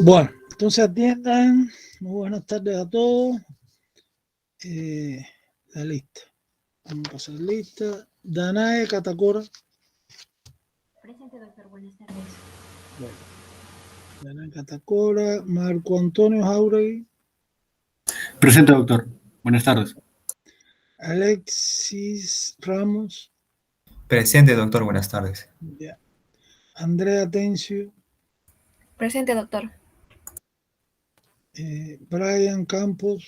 Bueno, entonces atiendan. Muy buenas tardes a todos. La lista. Vamos a pasar lista. Danae Catacora. Presente, doctor. Buenas tardes. Bueno, Danae Catacora. Marco Antonio Jauregui. Presente, doctor. Buenas tardes. Alexis Ramos. Presente, doctor. Buenas tardes. Ya. Andrea Tencio. Presente, doctor. Brian Campos.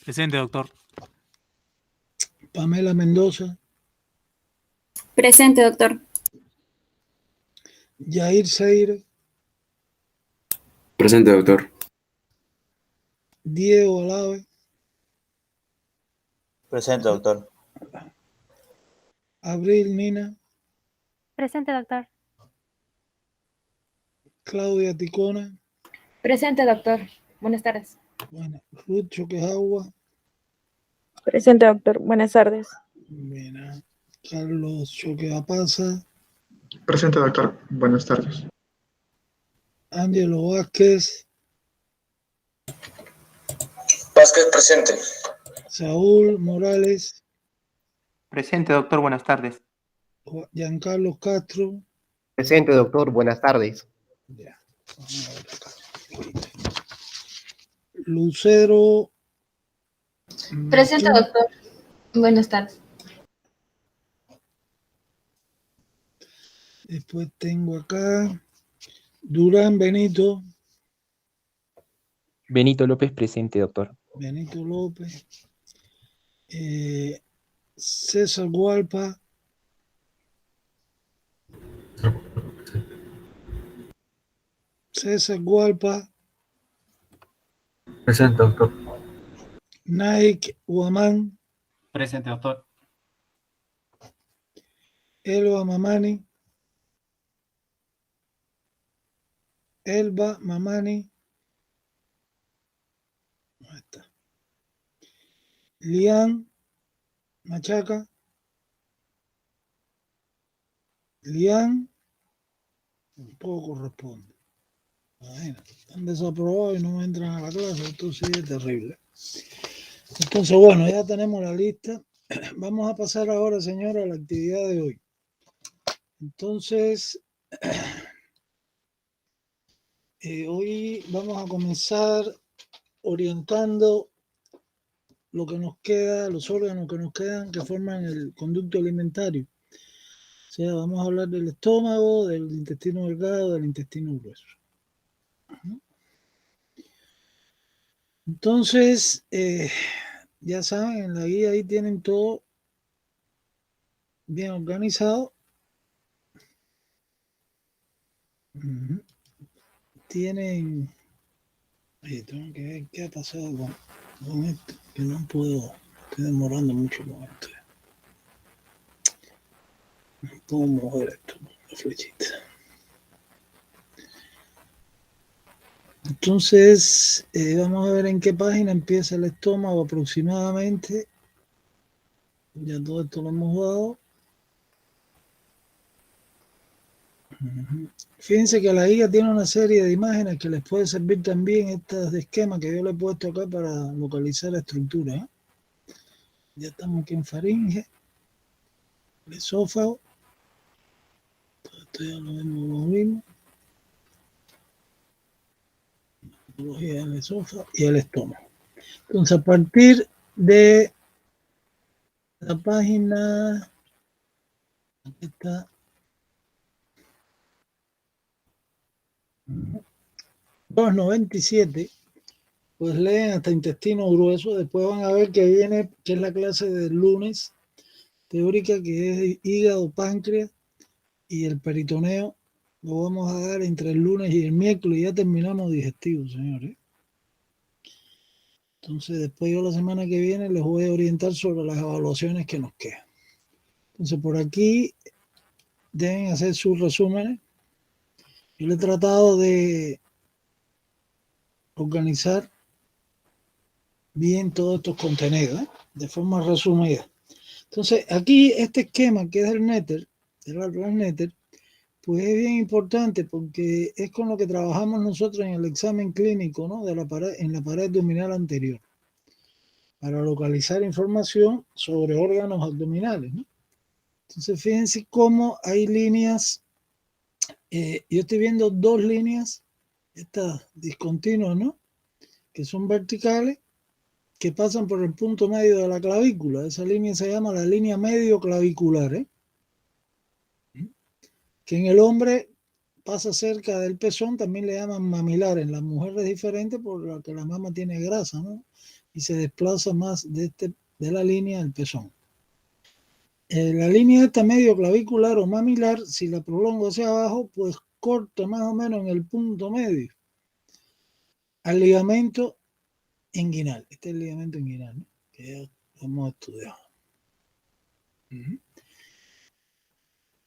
Presente, doctor. Pamela Mendoza. Presente, doctor. Yair Seire. Presente, doctor. Diego Alave. Presente, doctor. Abril Nina. Presente, doctor. Claudia Ticona. Presente, doctor. Buenas tardes. Bueno, Ruth Choquejagua. Presente, doctor. Buenas tardes. Bien, Carlos Choqueapasa. Presente, doctor. Buenas tardes. Ángelo Vázquez. Vázquez, presente. Saúl Morales. Presente, doctor. Buenas tardes. Giancarlo Castro. Presente, doctor. Buenas tardes. Ya, vamos a ver acá. Lucero. Presente, doctor. Buenas tardes. Después tengo acá Durán Benito. Benito López, presente, doctor. Benito López. César Gualpa. César Gualpa. Presente, doctor. Nike Huamán. Presente, doctor. Elba Mamani. Elba Mamani. Ahí está. Lian Machaca. Lian. Tampoco corresponde. Imagínate, están desaprobados y no entran a la clase. Esto sí es terrible. Entonces, bueno, ya tenemos la lista. Vamos a pasar ahora, señora, a la actividad de hoy. Entonces, hoy vamos a comenzar orientando lo que nos queda, los órganos que nos quedan que forman el conducto alimentario. O sea, vamos a hablar del estómago, del intestino delgado, del intestino grueso. Entonces, ya saben, en la guía ahí tienen todo bien organizado. Tienen... tengo que ver qué ha pasado con esto, que no puedo, estoy demorando mucho con esto. No puedo mover esto, la flechita. Entonces, vamos a ver en qué página empieza el estómago aproximadamente. Ya todo esto lo hemos dado. Fíjense que la guía tiene una serie de imágenes que les puede servir también, estas de esquema que yo le he puesto acá para localizar la estructura. Ya estamos aquí en faringe, el esófago. Todo esto ya lo vimos. El esófago y el estómago. Entonces, a partir de la página, aquí está, 297, pues leen hasta intestino grueso. Después van a ver que viene, que es la clase del lunes teórica, que es hígado, páncreas y el peritoneo. Lo vamos a dar entre el lunes y el miércoles. Ya terminamos digestivo, señores. Entonces, después yo la semana que viene les voy a orientar sobre las evaluaciones que nos quedan. Entonces, por aquí deben hacer sus resúmenes. Yo le he tratado de organizar bien todos estos contenidos, de forma resumida. Entonces, aquí este esquema que es el Netter, el Atlas Netter, pues es bien importante porque es con lo que trabajamos nosotros en el examen clínico, ¿no? De la pared, en la pared abdominal anterior, para localizar información sobre órganos abdominales, ¿no? Entonces, fíjense cómo hay líneas. Yo estoy viendo dos líneas, estas discontinuas, ¿no? Que son verticales, que pasan por el punto medio de la clavícula. Esa línea se llama la línea medio clavicular, ¿eh? Que en el hombre pasa cerca del pezón, también le llaman mamilar. En la mujer es diferente por la que la mama tiene grasa, ¿no? Y se desplaza más de la línea del pezón. La línea esta medio clavicular o mamilar, si la prolongo hacia abajo, pues corta más o menos en el punto medio al ligamento inguinal. Este es el ligamento inguinal, ¿no? Que ya lo hemos estudiado.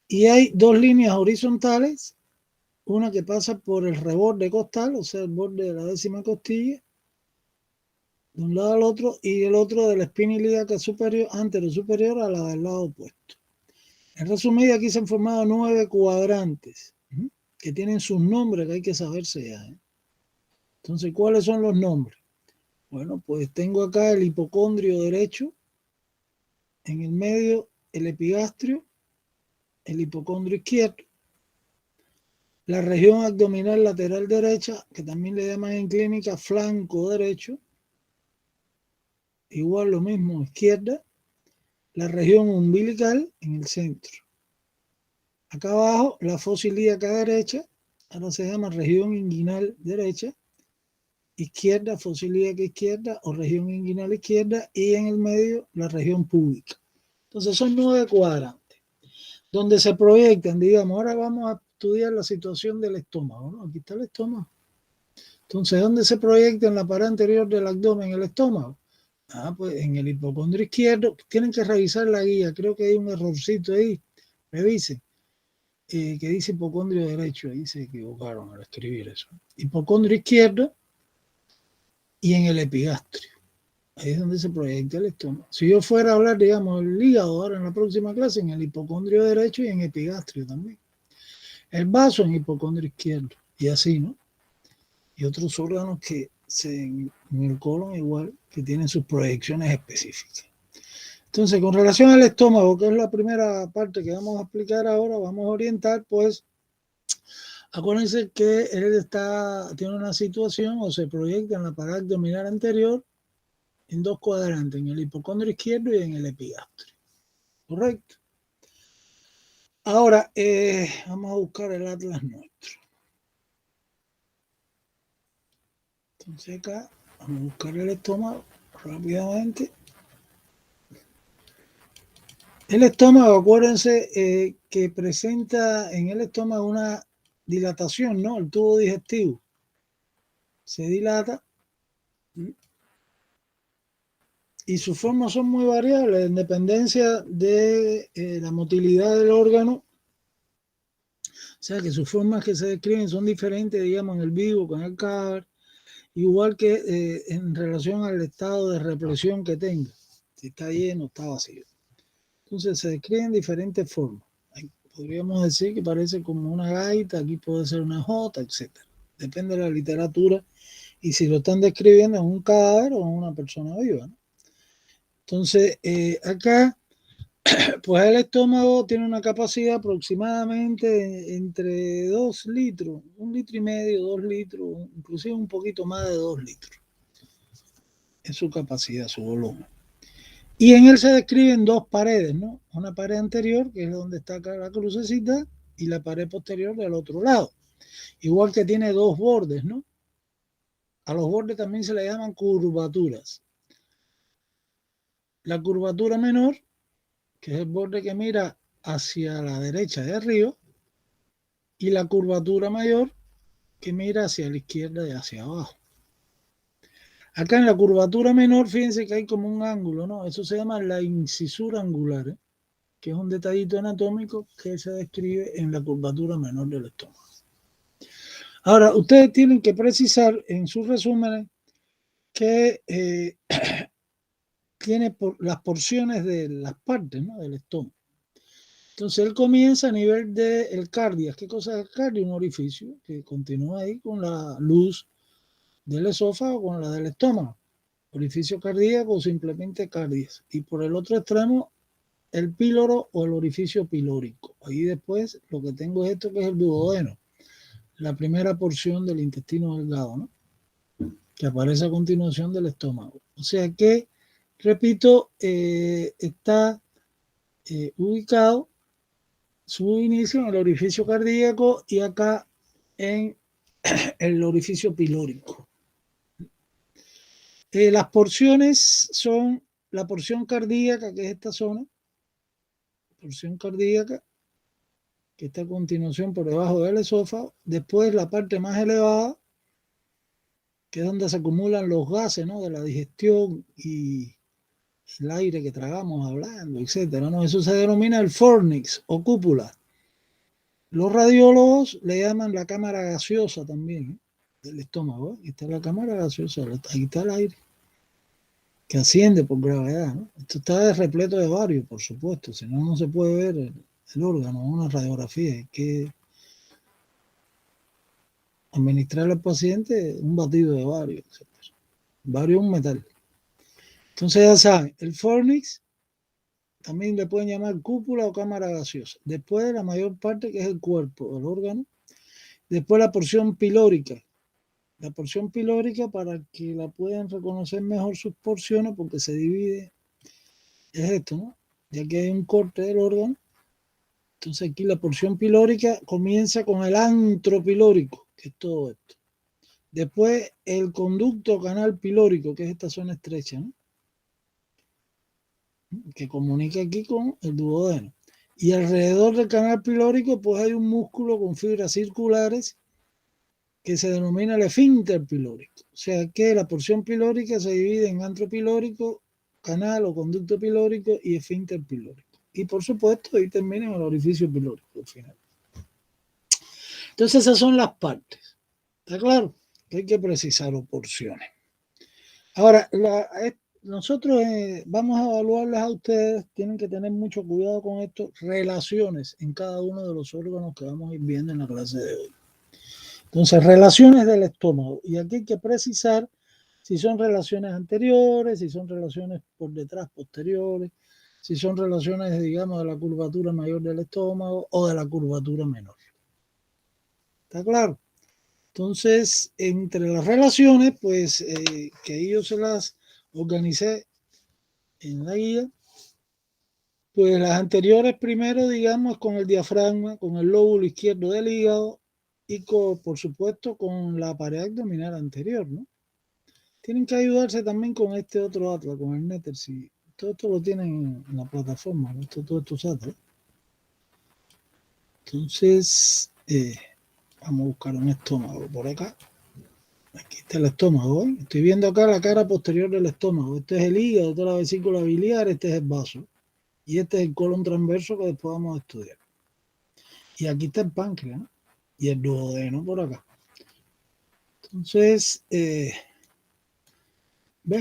Y hay dos líneas horizontales, una que pasa por el reborde costal, o sea, el borde de la décima costilla, de un lado al otro, y el otro de la espina ilíaca superior, anterosuperior a la del lado opuesto. En resumido, aquí se han formado 9 cuadrantes, que tienen sus nombres que hay que saberse ya, ¿eh? Entonces, ¿cuáles son los nombres? Bueno, pues tengo acá el hipocondrio derecho, en el medio el epigastrio, el hipocondrio izquierdo, la región abdominal lateral derecha, que también le llaman en clínica flanco derecho, igual lo mismo izquierda, la región umbilical en el centro. Acá abajo la fosa ilíaca derecha, ahora se llama región inguinal derecha, izquierda, fosa ilíaca izquierda o región inguinal izquierda, y en el medio la región púbica. Entonces son 9 cuadrantes, donde se proyectan, digamos, ahora vamos a estudiar la situación del estómago, ¿no? Aquí está el estómago. Entonces, ¿dónde se proyecta en la pared anterior del abdomen el estómago? Pues en el hipocondrio izquierdo. Tienen que revisar la guía, creo que hay un errorcito ahí, revisen, que dice hipocondrio derecho, ahí se equivocaron al escribir eso. Hipocondrio izquierdo y en el epigastrio. Ahí es donde se proyecta el estómago. Si yo fuera a hablar, digamos, del hígado ahora en la próxima clase, en el hipocondrio derecho y en epigastrio también. El vaso en hipocondrio izquierdo y así, ¿no? Y otros órganos que en el colon igual, que tienen sus proyecciones específicas. Entonces, con relación al estómago, que es la primera parte que vamos a explicar ahora, vamos a orientar, pues, acuérdense que él tiene una situación o se proyecta en la pared abdominal anterior en 2 cuadrantes, en el hipocondrio izquierdo y en el epigastrio. ¿Correcto? Ahora, vamos a buscar el atlas nuestro. Entonces acá, vamos a buscar el estómago rápidamente. El estómago, acuérdense que presenta en el estómago una dilatación, ¿no? El tubo digestivo se dilata y sus formas son muy variables en dependencia de la motilidad del órgano. O sea que sus formas que se describen son diferentes, digamos, en el vivo, con el cadáver, igual que en relación al estado de represión que tenga, si está lleno o está vacío. Entonces se describen diferentes formas. Podríamos decir que parece como una gaita, aquí puede ser una jota, etc. Depende de la literatura y si lo están describiendo en un cadáver o en una persona viva, ¿no? Entonces, acá, pues el estómago tiene una capacidad aproximadamente entre 2 litros, 1,5 litros, 2 litros, inclusive un poquito más de 2 litros. Es su capacidad, su volumen. Y en él se describen 2 paredes, ¿no? Una pared anterior, que es donde está acá la crucecita, y la pared posterior del otro lado. Igual que tiene 2 bordes, ¿no? A los bordes también se le llaman curvaturas. La curvatura menor, que es el borde que mira hacia la derecha de arriba, y la curvatura mayor, que mira hacia la izquierda y hacia abajo. Acá en la curvatura menor, fíjense que hay como un ángulo, ¿no? Eso se llama la incisura angular, que es un detallito anatómico que se describe en la curvatura menor del estómago. Ahora, ustedes tienen que precisar en sus resúmenes que tiene las porciones de las partes, ¿no? Del estómago. Entonces él comienza a nivel del cardias. ¿Qué cosa es el cardio? Un orificio que continúa ahí con la luz del esófago, con la del estómago. Orificio cardíaco o simplemente cardias. Y por el otro extremo, el píloro o el orificio pilórico. Ahí después lo que tengo es esto que es el duodeno, la primera porción del intestino delgado, ¿no? Que aparece a continuación del estómago. O sea que, repito, está ubicado su inicio en el orificio cardíaco y acá en el orificio pilórico. Las porciones son la porción cardíaca, que es esta zona, porción cardíaca, que está a continuación por debajo del esófago. Después la parte más elevada, que es donde se acumulan los gases, ¿no? De la digestión y el aire que tragamos hablando, etcétera, ¿no? Eso se denomina el fornix o cúpula. Los radiólogos le llaman la cámara gaseosa también, ¿eh? Del estómago. Aquí está la cámara gaseosa, aquí está el aire que asciende por gravedad, ¿no? Esto está repleto de varios, por supuesto, si no, no se puede ver el órgano, una radiografía. Hay que administrarle al paciente un batido de varios, etcétera. Varios un metal. Entonces ya saben, el fornix también le pueden llamar cúpula o cámara gaseosa. Después la mayor parte, que es el cuerpo, el órgano. Después la porción pilórica. La porción pilórica, para que la puedan reconocer mejor sus porciones, porque se divide, es esto, ¿no? Ya que hay un corte del órgano. Entonces aquí la porción pilórica comienza con el antro pilórico, que es todo esto. Después el conducto canal pilórico, que es esta zona estrecha, ¿no? Que comunica aquí con el duodeno. Y alrededor del canal pilórico pues hay un músculo con fibras circulares que se denomina el esfínter pilórico. O sea que la porción pilórica se divide en antro pilórico, canal o conducto pilórico y esfínter pilórico. Y por supuesto ahí termina en el orificio pilórico al final. Entonces esas son las partes. ¿Está claro? Hay que precisar porciones. Ahora, nosotros vamos a evaluarles a ustedes, tienen que tener mucho cuidado con esto, relaciones en cada uno de los órganos que vamos a ir viendo en la clase de hoy. Entonces, relaciones del estómago. Y aquí hay que precisar si son relaciones anteriores, si son relaciones por detrás, posteriores, si son relaciones, digamos, de la curvatura mayor del estómago o de la curvatura menor. ¿Está claro? Entonces, entre las relaciones, pues, que yo se las organicé en la guía, pues las anteriores primero, digamos, con el diafragma, con el lóbulo izquierdo del hígado y por supuesto con la pared abdominal anterior, ¿no? Tienen que ayudarse también con este otro atlas, con el Netter, si todo esto lo tienen en la plataforma, ¿no? Todo esto es atlas. Entonces, vamos a buscar un estómago por acá. Aquí está el estómago, ¿eh? Estoy viendo acá la cara posterior del estómago. Este es el hígado, esta es la vesícula biliar, este es el vaso. Y este es el colon transverso que después vamos a estudiar. Y aquí está el páncreas, ¿no? Y el duodeno por acá. Entonces, ves,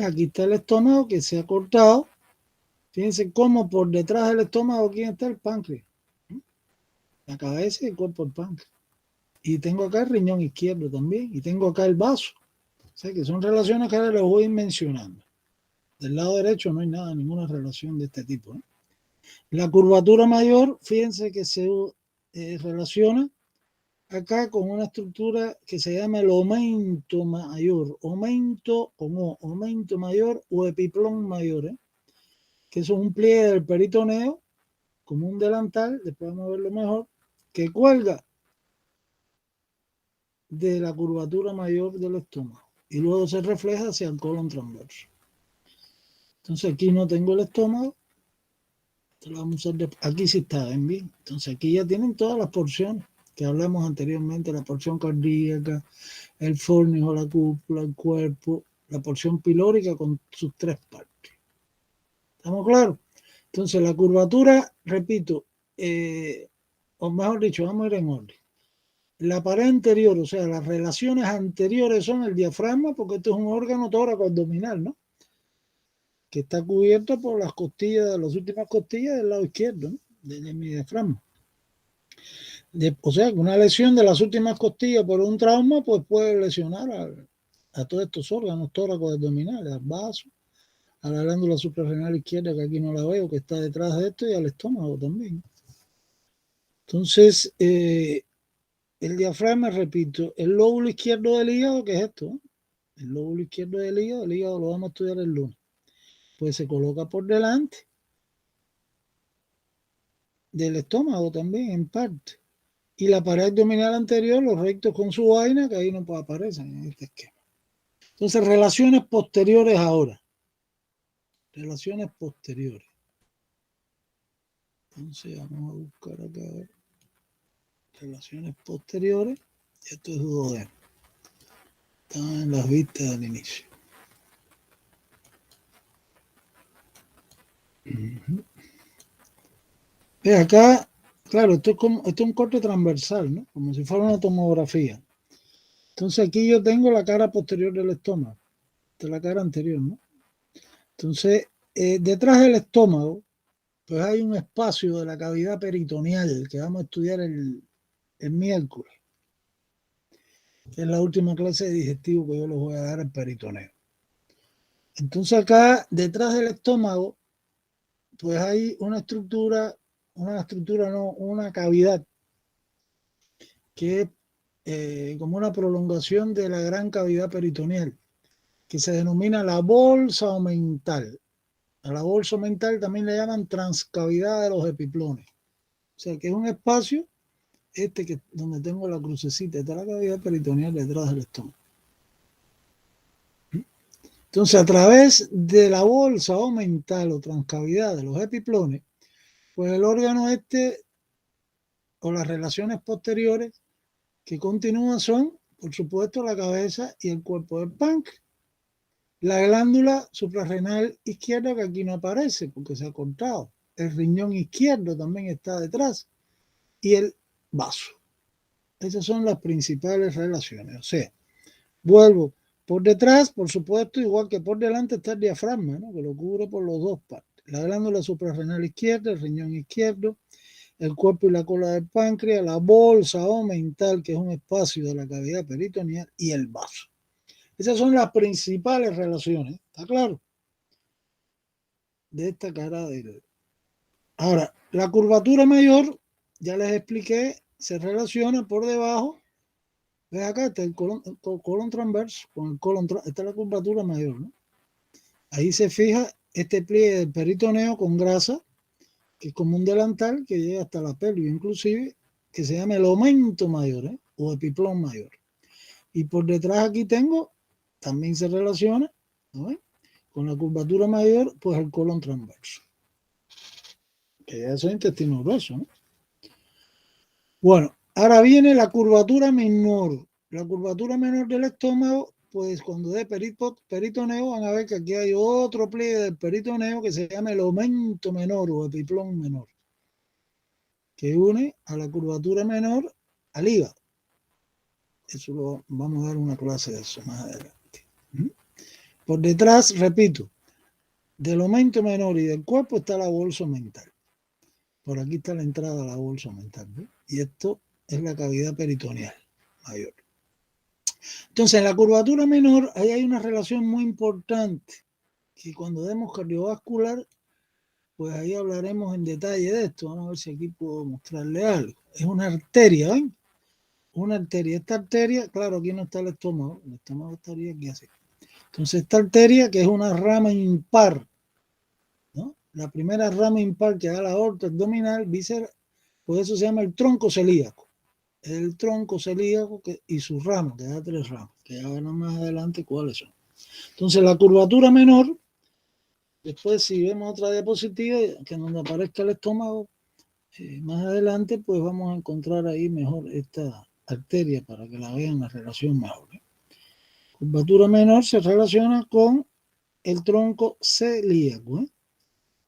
aquí está el estómago que se ha cortado. Fíjense cómo por detrás del estómago aquí está el páncreas. La cabeza y el cuerpo del páncreas. Y tengo acá el riñón izquierdo también. Y tengo acá el vaso. O sea que son relaciones que ahora les voy a ir mencionando. Del lado derecho no hay nada, ninguna relación de este tipo, ¿eh? La curvatura mayor, fíjense que se relaciona acá con una estructura que se llama el aumento mayor, aumento con O, aumento mayor o epiplón mayor, ¿eh? Que eso es un pliegue del peritoneo, como un delantal, después vamos a verlo mejor, que cuelga de la curvatura mayor del estómago y luego se refleja hacia el colon transverso. Entonces aquí no tengo el estómago. Aquí sí está, ¿ven bien? Entonces aquí ya tienen todas las porciones que hablamos anteriormente, la porción cardíaca, el fornix o la cúpula, el cuerpo, la porción pilórica con sus tres partes. ¿Estamos claros? Entonces la curvatura, repito, o mejor dicho, vamos a ir en orden. La pared anterior, o sea, las relaciones anteriores son el diafragma, porque esto es un órgano tóraco-abdominal, ¿no? Que está cubierto por las costillas, las últimas costillas del lado izquierdo, ¿no? de mi diafragma. O sea, que una lesión de las últimas costillas por un trauma, pues puede lesionar a todos estos órganos tóraco abdominales, al vaso, a la glándula suprarrenal izquierda, que aquí no la veo, que está detrás de esto, y al estómago también. Entonces, el diafragma, repito, el lóbulo izquierdo del hígado, que es esto, el lóbulo izquierdo del hígado lo vamos a estudiar el lunes, pues se coloca por delante del estómago también, en parte. Y la pared abdominal anterior, los rectos con su vaina, que ahí no aparecen en este esquema. Entonces, relaciones posteriores ahora. Relaciones posteriores. Entonces, vamos a buscar acá, a ver. Relaciones posteriores. Y esto es duodeno. Están en las vistas al inicio. Acá, claro, esto es un corte transversal, ¿no? Como si fuera una tomografía. Entonces aquí yo tengo la cara posterior del estómago. Esta es la cara anterior, ¿no? Entonces, detrás del estómago, pues hay un espacio de la cavidad peritoneal que vamos a estudiar el miércoles. Que es la última clase de digestivo que yo les voy a dar al peritoneo. Entonces acá, detrás del estómago, pues hay una cavidad que es como una prolongación de la gran cavidad peritoneal, que se denomina la bolsa omental. A la bolsa omental también le llaman transcavidad de los epiplones. O sea que es un espacio donde tengo la crucecita, está la cavidad peritoneal detrás del estómago. Entonces, a través de la bolsa omental o transcavidad de los epiplones, pues el órgano o las relaciones posteriores que continúan son, por supuesto, la cabeza y el cuerpo del páncreas. La glándula suprarrenal izquierda, que aquí no aparece porque se ha cortado. El riñón izquierdo también está detrás. Y el vaso. Esas son las principales relaciones. O sea, vuelvo. Por detrás, por supuesto, igual que por delante, está el diafragma, ¿no? Que lo cubre por las dos partes. La glándula suprarrenal izquierda, el riñón izquierdo, el cuerpo y la cola del páncreas, la bolsa omental, que es un espacio de la cavidad peritoneal, y el vaso. Esas son las principales relaciones, ¿está claro? De esta cara del... Ahora, la curvatura mayor, ya les expliqué, se relaciona por debajo. Ve acá, está el colon transverso, con el colon, esta es la curvatura mayor, ¿no? Ahí se fija este pliegue del peritoneo con grasa, que es como un delantal que llega hasta la pelvis, inclusive, que se llama el aumento mayor, ¿eh? O epiplón mayor. Y por detrás aquí tengo, también se relaciona, ¿no? Con la curvatura mayor, pues el colon transverso. Que ya es el intestino grueso, ¿no? Bueno, ahora viene la curvatura menor. La curvatura menor del estómago, pues cuando dé peritoneo, van a ver que aquí hay otro pliegue del peritoneo que se llama el aumento menor o epiplón menor, que une a la curvatura menor al hígado. Eso vamos a dar una clase de eso más adelante. Por detrás, repito, del aumento menor y del cuerpo está la bolsa mental. Por aquí está la entrada a la bolsa mental, ¿ves? Y esto es la cavidad peritoneal mayor. Entonces, en la curvatura menor, ahí hay una relación muy importante, que cuando demos cardiovascular, pues ahí hablaremos en detalle de esto. Vamos a ver si aquí puedo mostrarle algo. Es una arteria, ¿ven? Una arteria. Esta arteria, claro, aquí no está el estómago estaría aquí así. Entonces, esta arteria, que es una rama impar, ¿no? La primera rama impar que da la aorta abdominal, visceral, pues eso se llama el tronco celíaco. El tronco celíaco y sus ramas, que da 3 ramas, que ya verán más adelante cuáles son. Entonces, la curvatura menor, después si vemos otra diapositiva, que donde aparezca el estómago, más adelante, pues vamos a encontrar ahí mejor esta arteria para que la vean la relación mejor. Curvatura menor se relaciona con el tronco celíaco,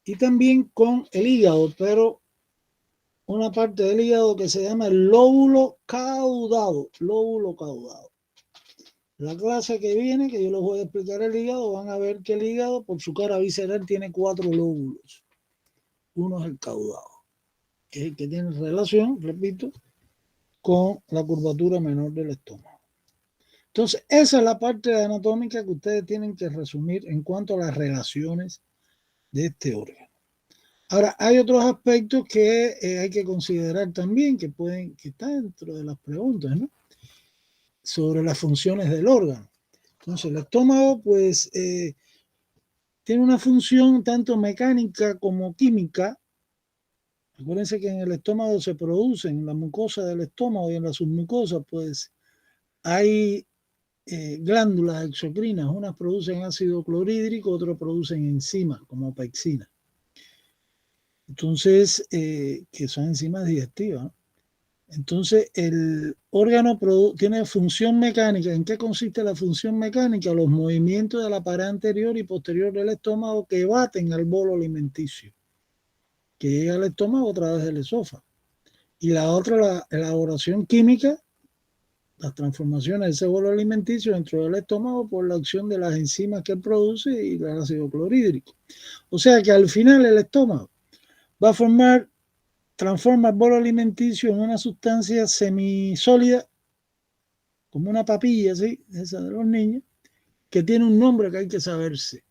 y también con el hígado, pero una parte del hígado que se llama el lóbulo caudado. Lóbulo caudado. La clase que viene, que yo les voy a explicar el hígado, van a ver que el hígado, por su cara visceral, tiene 4 lóbulos. Uno es el caudado. que tiene relación, repito, con la curvatura menor del estómago. Entonces, esa es la parte anatómica que ustedes tienen que resumir en cuanto a las relaciones de este órgano. Ahora, hay otros aspectos que hay que considerar también, que están dentro de las preguntas, ¿no? Sobre las funciones del órgano. Entonces, el estómago, pues, tiene una función tanto mecánica como química. Acuérdense que en el estómago se producen, en la mucosa del estómago y en la submucosa, pues, hay glándulas exocrinas. Unas producen ácido clorhídrico, otras producen enzimas, como pexina. Entonces, que son enzimas digestivas, ¿no? Entonces, el órgano tiene función mecánica. ¿En qué consiste la función mecánica? Los movimientos de la pared anterior y posterior del estómago que baten al bolo alimenticio, que llega al estómago a través del esófago. Y la otra, la elaboración química, las transformaciones de ese bolo alimenticio dentro del estómago por la acción de las enzimas que produce y el ácido clorhídrico. O sea que al final el estómago va a transforma el bolo alimenticio en una sustancia semisólida, como una papilla, ¿sí? Esa de los niños, que tiene un nombre que hay que saberse.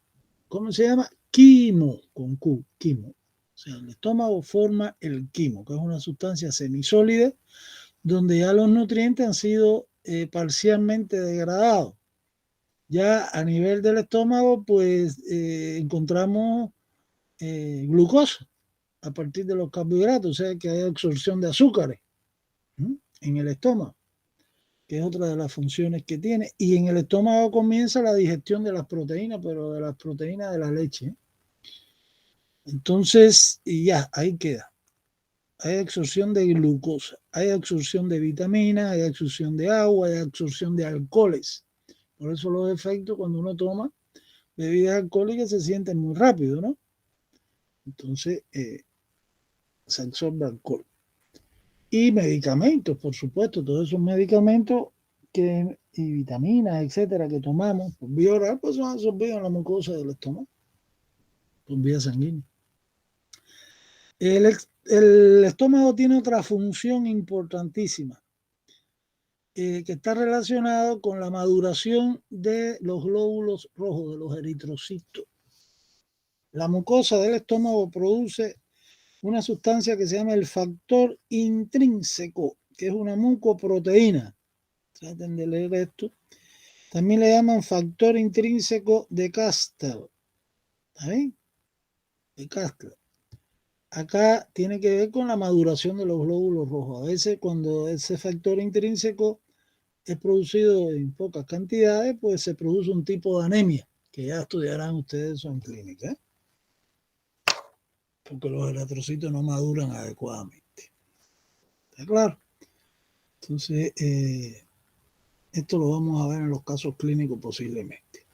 ¿Cómo se llama? Quimo, con Q, quimo. O sea, el estómago forma el quimo, que es una sustancia semisólida, donde ya los nutrientes han sido parcialmente degradados. Ya a nivel del estómago, pues encontramos glucosa a partir de los carbohidratos, o sea que hay absorción de azúcares en el estómago, que es otra de las funciones que tiene. Y en el estómago comienza la digestión de las proteínas, pero de las proteínas de la leche. Entonces, y ya, ahí queda. Hay absorción de glucosa, hay absorción de vitaminas, hay absorción de agua, hay absorción de alcoholes. Por eso los efectos cuando uno toma bebidas alcohólicas se sienten muy rápido, ¿no? Entonces, se absorbe alcohol. Y medicamentos, por supuesto, todos esos medicamentos y vitaminas, etcétera, que tomamos por vía oral, pues son absorbidos en la mucosa del estómago, por vía sanguínea. El estómago tiene otra función importantísima, que está relacionado con la maduración de los glóbulos rojos, de los eritrocitos. La mucosa del estómago produce una sustancia que se llama el factor intrínseco, que es una mucoproteína. Traten de leer esto. También le llaman factor intrínseco de Castel. ¿Está bien? De Castel. Acá tiene que ver con la maduración de los glóbulos rojos. A veces cuando ese factor intrínseco es producido en pocas cantidades, pues se produce un tipo de anemia, que ya estudiarán ustedes eso en clínica, porque los eritrocitos no maduran adecuadamente. ¿Está claro? Entonces, esto lo vamos a ver en los casos clínicos posiblemente.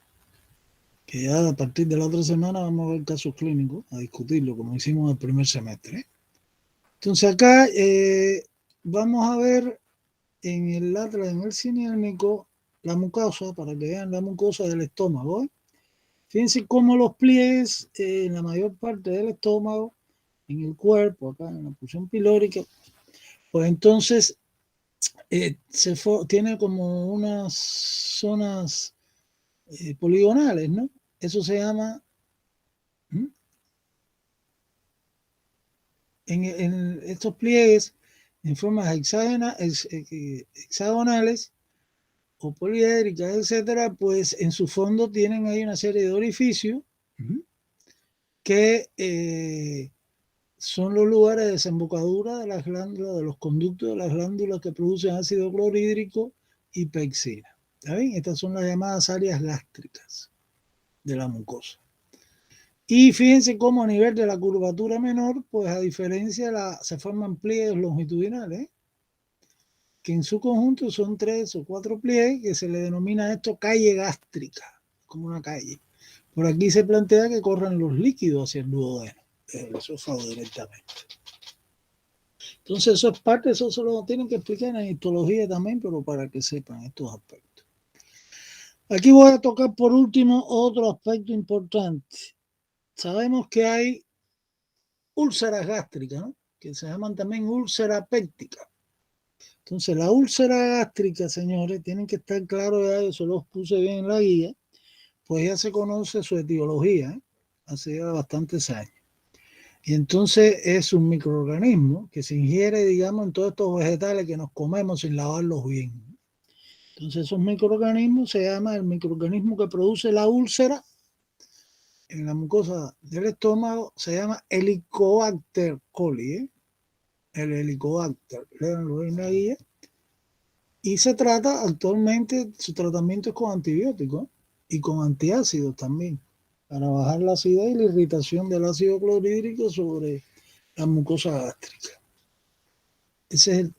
Que ya a partir de la otra semana vamos a ver casos clínicos, a discutirlo, como hicimos el primer semestre. Entonces acá vamos a ver en el atlas, en el cinémico, la mucosa, para que vean la mucosa del estómago. Fíjense cómo los pliegues en la mayor parte del estómago, en el cuerpo, acá en la porción pilórica, pues entonces tiene como unas zonas poligonales, ¿no? Eso se llama en estos pliegues en formas hexagonales o poliédricas, etcétera, pues en su fondo tienen ahí una serie de orificios que son los lugares de desembocadura de las glándulas, de los conductos de las glándulas que producen ácido clorhídrico y pexina. ¿Está bien? Estas son las llamadas áreas gástricas de la mucosa. Y fíjense cómo a nivel de la curvatura menor, pues a diferencia se forman pliegues longitudinales, que en su conjunto son 3 o 4 pliegues, que se le denomina esto calle gástrica, como una calle. Por aquí se plantea que corran los líquidos hacia el duodeno, el esófago directamente. Entonces eso es parte, eso se lo tienen que explicar en histología también, pero para que sepan estos aspectos. Aquí voy a tocar por último otro aspecto importante. Sabemos que hay úlceras gástricas, ¿no? que se llaman también úlcera péptica. Entonces, la úlcera gástrica, señores, tienen que estar claros ya, eso los puse bien en la guía, pues ya se conoce su etiología, hace ya bastantes años. Y entonces es un microorganismo que se ingiere, digamos, en todos estos vegetales que nos comemos sin lavarlos bien. Entonces, esos microorganismos se llama el microorganismo que produce la úlcera en la mucosa del estómago, se llama Helicobacter coli, ¿eh? El Helicobacter, léanlo en la guía. Y se trata actualmente, su tratamiento es con antibióticos y con antiácidos también, para bajar la acidez y la irritación del ácido clorhídrico sobre la mucosa gástrica. Ese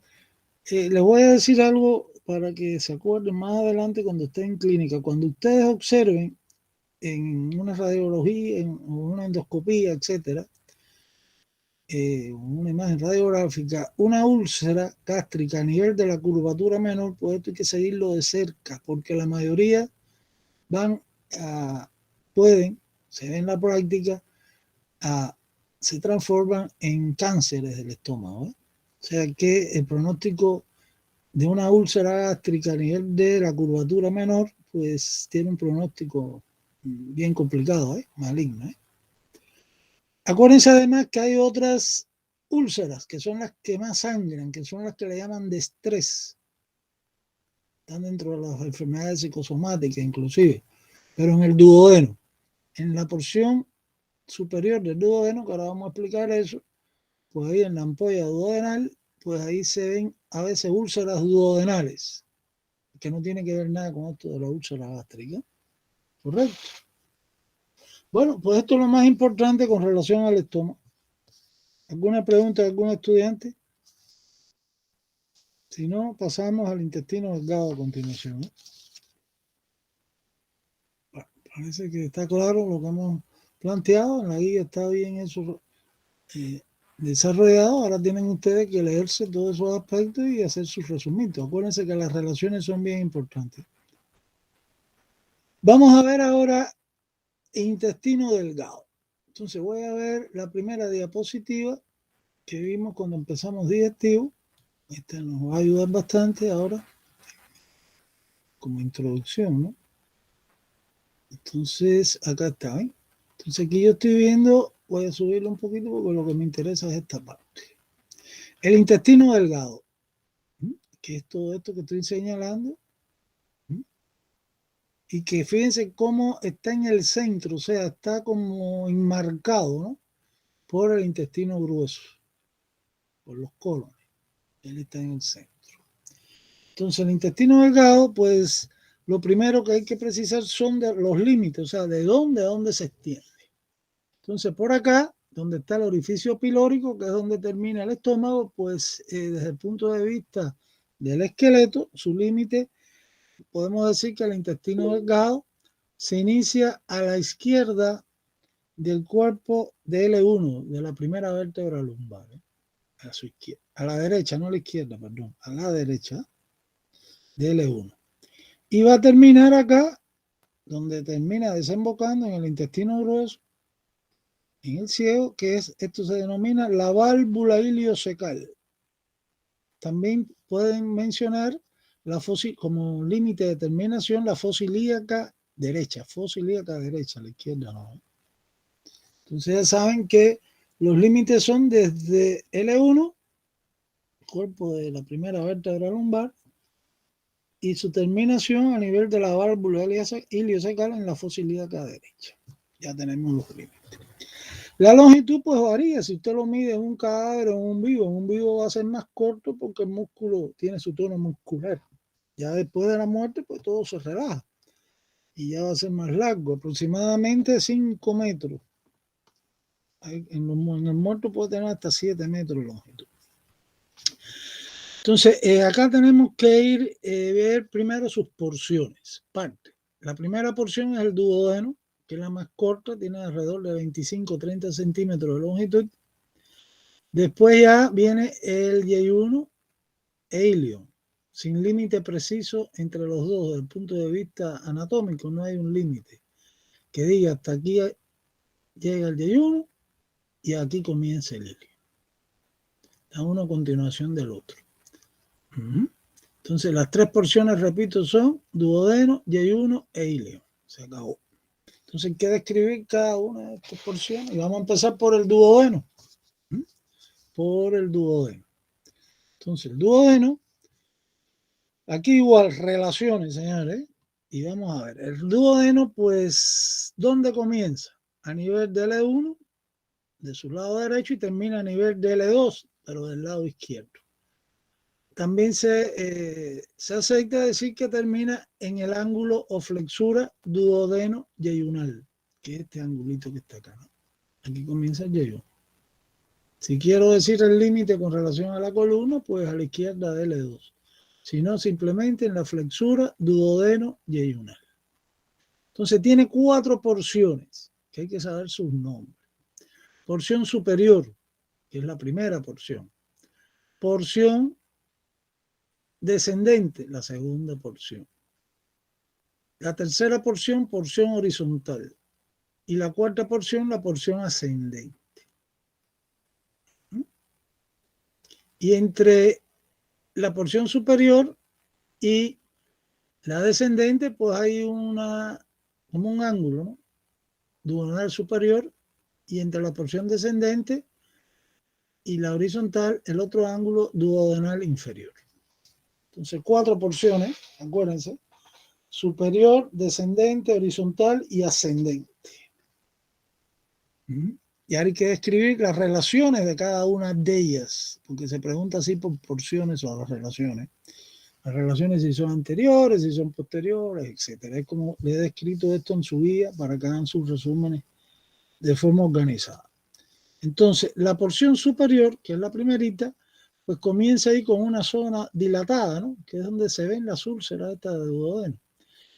es les voy a decir algo para que se acuerden más adelante cuando estén en clínica. Cuando ustedes observen en una radiología, en una endoscopía, etcétera, una imagen radiográfica, una úlcera gástrica a nivel de la curvatura menor, pues esto hay que seguirlo de cerca, porque la mayoría se ve en la práctica, se transforman en cánceres del estómago, ¿eh? O sea que el pronóstico de una úlcera gástrica a nivel de la curvatura menor, pues tiene un pronóstico bien complicado, maligno. Acuérdense además que hay otras úlceras que son las que más sangran, que son las que le llaman de estrés. Están dentro de las enfermedades psicosomáticas inclusive, pero en el duodeno, en la porción superior del duodeno, que ahora vamos a explicar eso, pues ahí en la ampolla duodenal, pues ahí se ven a veces úlceras duodenales, que no tiene que ver nada con esto de la úlcera gástrica. ¿Correcto? Bueno, pues esto es lo más importante con relación al estómago. ¿Alguna pregunta de algún estudiante? Si no, pasamos al intestino delgado a continuación, ¿eh? Bueno, parece que está claro lo que hemos planteado. En la guía está bien eso desarrollado. Ahora tienen ustedes que leerse todos esos aspectos y hacer sus resumitos. Acuérdense que las relaciones son bien importantes. Vamos a ver ahora intestino delgado. Entonces voy a ver la primera diapositiva que vimos cuando empezamos digestivo. Esta nos va a ayudar bastante ahora como introducción, ¿no? Entonces acá está, ¿eh? Entonces aquí yo estoy viendo, voy a subirlo un poquito porque lo que me interesa es esta parte. El intestino delgado, que es todo esto que estoy señalando, y que fíjense cómo está en el centro, o sea, está como enmarcado, ¿no? Por el intestino grueso, por los colones. Él está en el centro. Entonces, el intestino delgado, pues, lo primero que hay que precisar son los límites, o sea, de dónde a dónde se extiende. Entonces, por acá, donde está el orificio pilórico, que es donde termina el estómago, pues, desde el punto de vista del esqueleto, su límite, podemos decir que el intestino delgado se inicia a la izquierda del cuerpo de L1, de la primera vértebra lumbar, a su izquierda, a la derecha, no a la izquierda, perdón, a la derecha de L1. Y va a terminar acá, donde termina desembocando en el intestino grueso, en el ciego, que es, esto se denomina la válvula iliocecal. También pueden mencionar la como límite de terminación la fosa ilíaca derecha, a la izquierda no. Entonces ya saben que los límites son desde L1, cuerpo de la primera vértebra lumbar, y su terminación a nivel de la válvula iliocecal en la fosa ilíaca derecha. Ya tenemos los límites. La longitud pues varía, si usted lo mide en un cadáver o en un vivo va a ser más corto porque el músculo tiene su tono muscular. Ya después de la muerte pues todo se relaja y ya va a ser más largo, aproximadamente 5 metros. En el muerto puede tener hasta 7 metros de longitud. Entonces, acá tenemos que ir ver primero sus porciones, partes. La primera porción es el duodeno, que es la más corta, tiene alrededor de 25-30 centímetros de longitud. Después ya viene el yeyuno e ilion, sin límite preciso entre los dos. Desde el punto de vista anatómico no hay un límite que diga hasta aquí llega el yeyuno y aquí comienza el ilion. a uno a continuación del otro. Entonces las tres porciones, repito, son duodeno, yeyuno e ileo. Se acabó. Entonces hay que describir cada una de estas porciones y vamos a empezar por el duodeno. Por el duodeno. Entonces el duodeno, aquí igual relaciones, señores, y vamos a ver. El duodeno, pues, ¿dónde comienza? A nivel de L1, de su lado derecho, y termina a nivel de L2, pero del lado izquierdo. También se acepta decir que termina en el ángulo o flexura duodeno-yeyunal, que es este angulito que está acá, ¿no? Aquí comienza el yeyun. Si quiero decir el límite con relación a la columna, pues a la izquierda de L2. Si no, simplemente en la flexura duodeno-yeyunal. Entonces tiene 4 porciones, que hay que saber sus nombres. Porción superior, que es la primera porción. Porción descendente, la segunda porción. La tercera porción, porción horizontal. Y la cuarta porción, la porción ascendente. Y entre la porción superior y la descendente, pues hay como un ángulo, ¿no? Duodenal superior, y entre la porción descendente y la horizontal, el otro ángulo duodenal inferior. Entonces, 4 porciones, acuérdense, superior, descendente, horizontal y ascendente. Y ahora hay que describir las relaciones de cada una de ellas, porque se pregunta así por porciones o las relaciones. Las relaciones si son anteriores, si son posteriores, etc. Es como le he descrito esto en su guía para que hagan sus resúmenes de forma organizada. Entonces, la porción superior, que es la primerita, pues comienza ahí con una zona dilatada, ¿no? Que es donde se ven las úlceras esta de duodeno.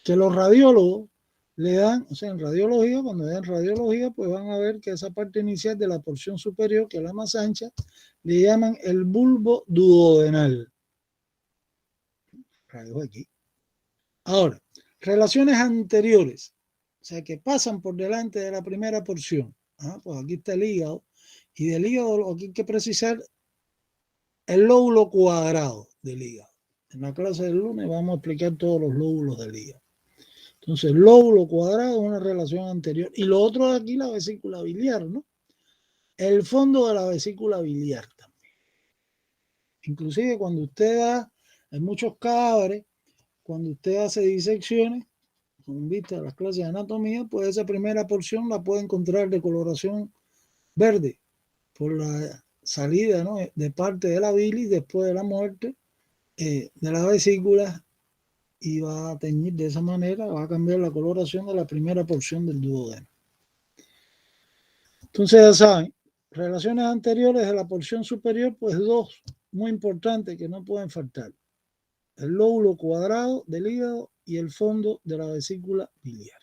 Que los radiólogos le dan, o sea, en radiología, cuando vean radiología, pues van a ver que esa parte inicial de la porción superior, que es la más ancha, le llaman el bulbo duodenal. Aquí. Ahora, relaciones anteriores, o sea, que pasan por delante de la primera porción. Pues aquí está el hígado, y del hígado aquí hay que precisar el lóbulo cuadrado del hígado. En la clase del lunes vamos a explicar todos los lóbulos del hígado. Entonces, el lóbulo cuadrado es una relación anterior. Y lo otro de aquí, la vesícula biliar, ¿no? El fondo de la vesícula biliar también. Inclusive cuando usted da, en muchos cadáveres, cuando usted hace disecciones, con vista a las clases de anatomía, pues esa primera porción la puede encontrar de coloración verde por la salida, ¿no?, de parte de la bilis después de la muerte de la vesícula, y va a teñir de esa manera, va a cambiar la coloración de la primera porción del duodeno. Entonces ya saben, relaciones anteriores de la porción superior, pues 2 muy importantes que no pueden faltar: el lóbulo cuadrado del hígado y el fondo de la vesícula biliar.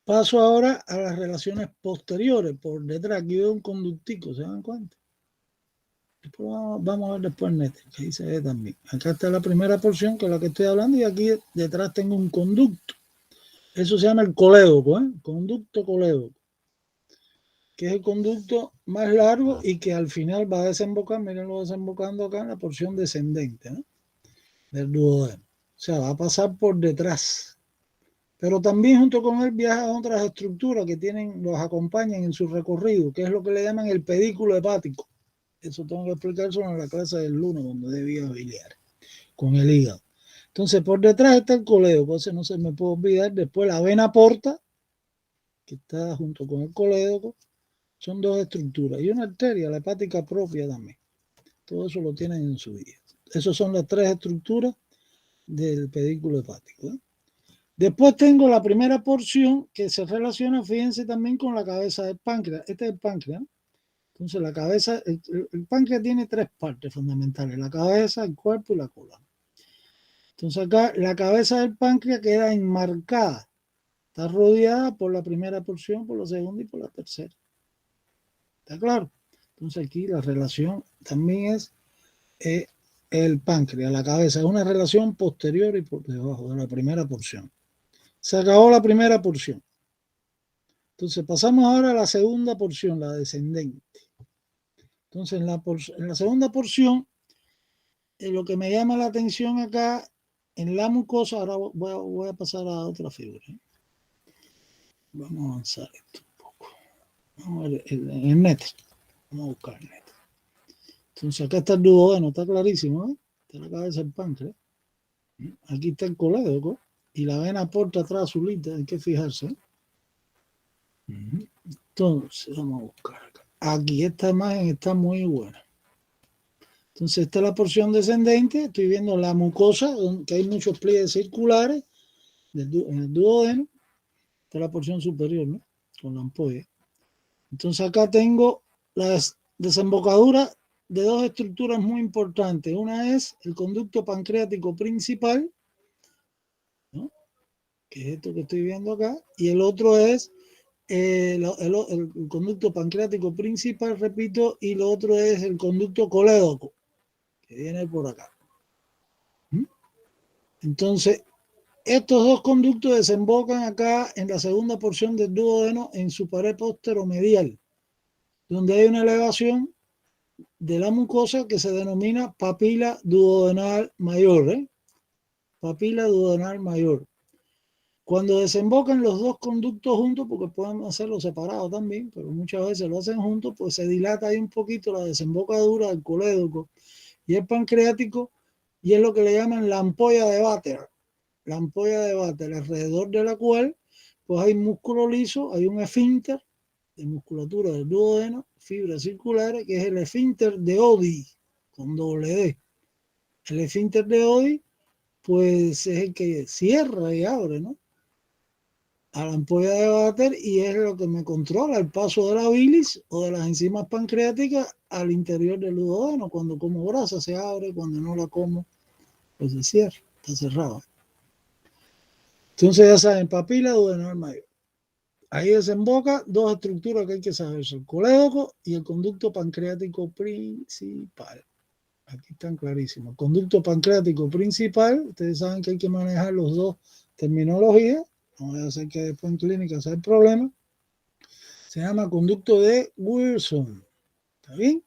Paso ahora a las relaciones posteriores, por detrás. Aquí veo un conductico, ¿se dan cuenta? Después vamos a ver después en este, que ahí se ve también. Acá está la primera porción, que es la que estoy hablando, y aquí detrás tengo un conducto. Eso se llama el colédoco, conducto colédoco, que es el conducto más largo y que al final va a desembocar, mírenlo desembocando acá en la porción descendente, ¿no?, del duodeno. O sea, va a pasar por detrás. Pero también junto con él viajan otras estructuras que los acompañan en su recorrido, que es lo que le llaman el pedículo hepático. Eso tengo que explicarlo en la clase del lunes, cuando de vías biliares, con el hígado. Entonces, por detrás está el colédoco, ese no se me puede olvidar. Después la vena porta, que está junto con el colédoco. Son 2 estructuras. Y una arteria, la hepática propia también. Todo eso lo tienen en su guía. Esas son las 3 estructuras del pedículo hepático. Después tengo la primera porción que se relaciona, fíjense, también con la cabeza del páncreas. Este es el páncreas, ¿no? Entonces la cabeza, el páncreas tiene 3 partes fundamentales: la cabeza, el cuerpo y la cola. Entonces acá la cabeza del páncreas queda enmarcada, está rodeada por la primera porción, por la segunda y por la tercera. ¿Está claro? Entonces aquí la relación también es el páncreas, la cabeza, es una relación posterior y por debajo de la primera porción. Se acabó la primera porción. Entonces pasamos ahora a la segunda porción, la descendente. Entonces, en la segunda porción, lo que me llama la atención acá, en la mucosa, ahora voy a pasar a otra figura. Vamos a avanzar esto un poco. Vamos a ver el net. Vamos a buscar el net. Entonces, acá está el duodeno, está clarísimo, ¿eh? Está la cabeza del páncreas. Aquí está el colédoco y la vena porta atrás azulita, hay que fijarse. ¿eh? Entonces, vamos a buscar acá. Aquí esta imagen está muy buena. Entonces, esta es la porción descendente. Estoy viendo la mucosa, que hay muchos pliegues circulares en el duodeno. Esta es la porción superior, ¿no? Con la ampolla. Entonces, acá tengo la desembocadura de dos estructuras muy importantes. Una es el conducto pancreático principal, ¿no? Que es esto que estoy viendo acá, y el otro es el conducto pancreático principal, repito, y lo otro es el conducto colédoco, que viene por acá. Entonces, estos dos conductos desembocan acá en la segunda porción del duodeno, en su pared posteromedial, donde hay una elevación de la mucosa que se denomina papila duodenal mayor, ¿eh? Papila duodenal mayor. Cuando desembocan los dos conductos juntos, porque pueden hacerlo separados también, pero muchas veces lo hacen juntos, pues se dilata ahí un poquito la desembocadura del colédoco y el pancreático, y es lo que le llaman la ampolla de Vater. La ampolla de Vater, alrededor de la cual pues hay músculo liso, hay un esfínter de musculatura del duodeno, fibras circulares, que es el esfínter de Oddi, con doble D. El esfínter de Oddi, pues es el que cierra y abre, ¿no? A la ampolla de Vater, y es lo que me controla el paso de la bilis o de las enzimas pancreáticas al interior del duodeno. Cuando como grasa se abre, cuando no la como, pues se cierra, está cerrado. Entonces ya saben, papila duodenal mayor. Ahí desemboca dos estructuras que hay que saber, el colédoco y el conducto pancreático principal. Aquí están clarísimos. El conducto pancreático principal, ustedes saben que hay que manejar los dos terminologías, no voy a hacer que después en clínica sea el problema. Se llama conducto de Wilson. ¿Está bien?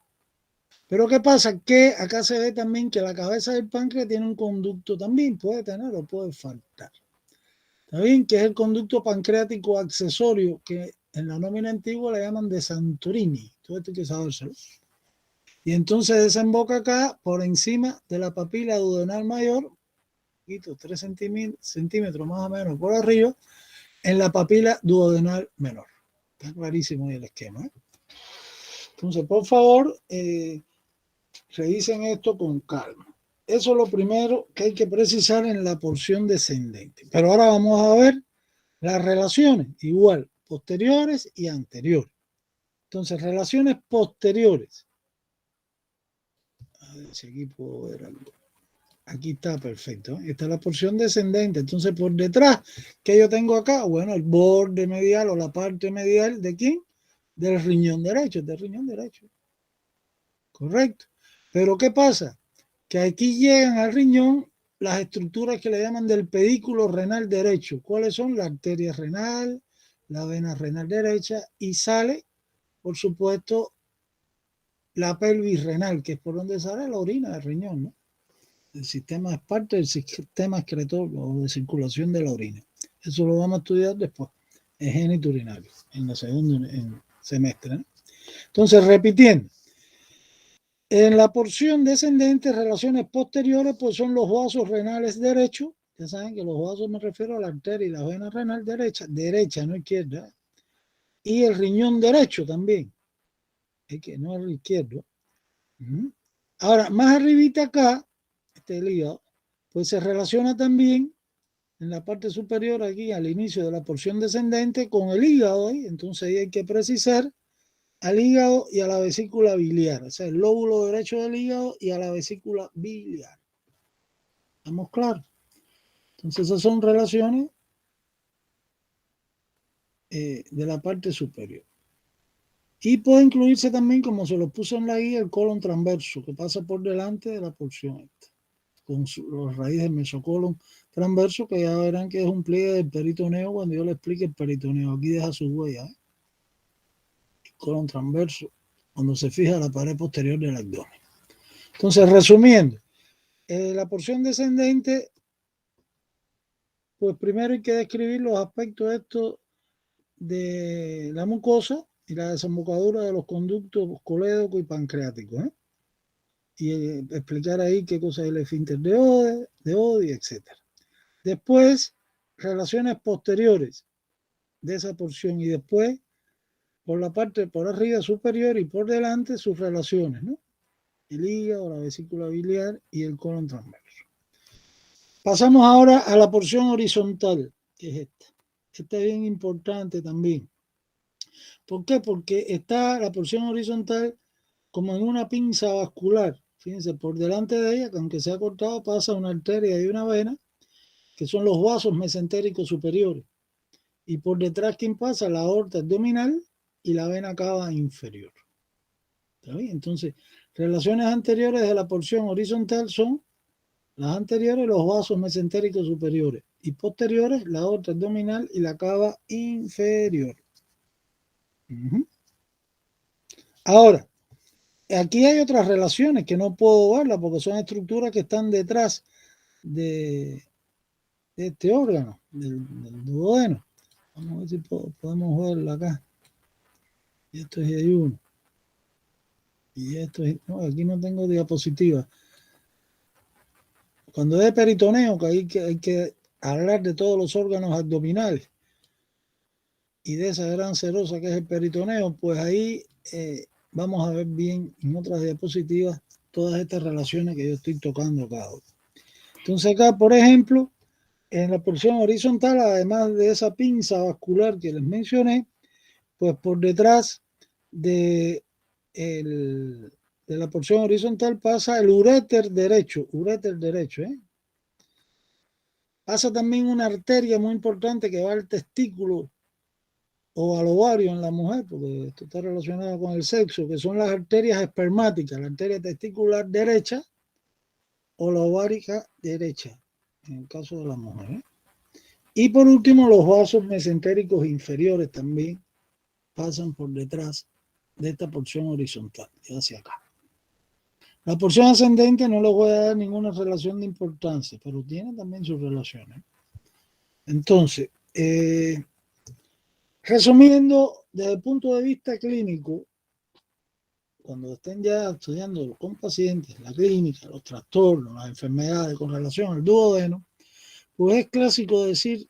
Pero ¿qué pasa? Que acá se ve también que la cabeza del páncreas tiene un conducto también, puede tener o puede faltar. ¿Está bien? Que es el conducto pancreático accesorio, que en la nómina antigua le llaman de Santorini. Todo esto hay que sabérselo. Y entonces desemboca acá por encima de la papila duodenal mayor, 3 centímetros más o menos por arriba, en la papila duodenal menor. Está clarísimo ahí el esquema. ¿eh? Entonces, por favor, revisen esto con calma. Eso es lo primero que hay que precisar en la porción descendente. Pero ahora vamos a ver las relaciones, igual, posteriores y anteriores. Entonces, relaciones posteriores. A ver si aquí puedo ver algo. Aquí está perfecto. Esta es la porción descendente. Entonces, por detrás, ¿qué yo tengo acá? Bueno, el borde medial o la parte medial ¿de quién? Del riñón derecho, del riñón derecho. Correcto. Pero ¿qué pasa? Que aquí llegan al riñón las estructuras que le llaman del pedículo renal derecho. ¿Cuáles son? La arteria renal, la vena renal derecha, y sale, por supuesto, la pelvis renal, que es por donde sale la orina del riñón, ¿no? El sistema es parte del sistema excretor o de circulación de la orina. Eso lo vamos a estudiar después, en génito urinario, en la segunda semestre, ¿no? Entonces, repitiendo. En la porción descendente, relaciones posteriores, pues son los vasos renales derechos. Ya saben que los vasos me refiero a la arteria y la vena renal derecha, no izquierda. Y el riñón derecho también, es que no es el izquierdo. Ahora, más arribita acá, este hígado, pues se relaciona también en la parte superior aquí al inicio de la porción descendente con el hígado ahí. Entonces ahí hay que precisar al hígado y a la vesícula biliar, o sea, el lóbulo derecho del hígado y a la vesícula biliar. ¿Estamos claros? Entonces esas son relaciones de la parte superior. Y puede incluirse también, como se lo puso en la guía, el colon transverso, que pasa por delante de la porción esta, con los raíces del mesocolon transverso, que ya verán que es un pliegue del peritoneo cuando yo le explique el peritoneo. Aquí deja su huella, ¿eh? El colon transverso cuando se fija la pared posterior del abdomen. Entonces, resumiendo, la porción descendente, pues primero hay que describir los aspectos estos de la mucosa y la desembocadura de los conductos colédocos y pancreáticos, ¿eh? Y explicar ahí qué cosa es el esfínter de Oddi, etc. Después, relaciones posteriores de esa porción y después, por la parte por arriba superior y por delante, sus relaciones, ¿no? El hígado, la vesícula biliar y el colon transverso. Pasamos ahora a la porción horizontal, que es esta. Esta es bien importante también. ¿Por qué? Porque está la porción horizontal como en una pinza vascular. Fíjense, por delante de ella, que aunque sea cortado, pasa una arteria y una vena, que son los vasos mesentéricos superiores. Y por detrás, ¿quién pasa? La aorta abdominal y la vena cava inferior. ¿Está bien? Entonces, relaciones anteriores de la porción horizontal son las anteriores, los vasos mesentéricos superiores, y posteriores, la aorta abdominal y la cava inferior. Ahora, aquí hay otras relaciones que no puedo verlas porque son estructuras que están detrás de este órgano, del duodeno. Vamos a ver si podemos verla acá. Y esto es ayuno. Y esto es... No, aquí no tengo diapositiva. Cuando es peritoneo, que hay que hablar de todos los órganos abdominales y de esa gran serosa que es el peritoneo, pues ahí vamos a ver bien en otras diapositivas todas estas relaciones que yo estoy tocando acá. Entonces acá, por ejemplo, en la porción horizontal, además de esa pinza vascular que les mencioné, pues por detrás de la porción horizontal pasa el uréter derecho, ¿eh? Pasa también una arteria muy importante que va al testículo o al ovario en la mujer, porque esto está relacionado con el sexo, que son las arterias espermáticas, la arteria testicular derecha o la ovárica derecha, en el caso de la mujer, ¿eh? Y por último, los vasos mesentéricos inferiores también pasan por detrás de esta porción horizontal, y hacia acá. La porción ascendente no les voy a dar ninguna relación de importancia, pero tiene también sus relaciones. Entonces, resumiendo, desde el punto de vista clínico, cuando estén ya estudiando con pacientes, la clínica, los trastornos, las enfermedades con relación al duodeno, pues es clásico decir,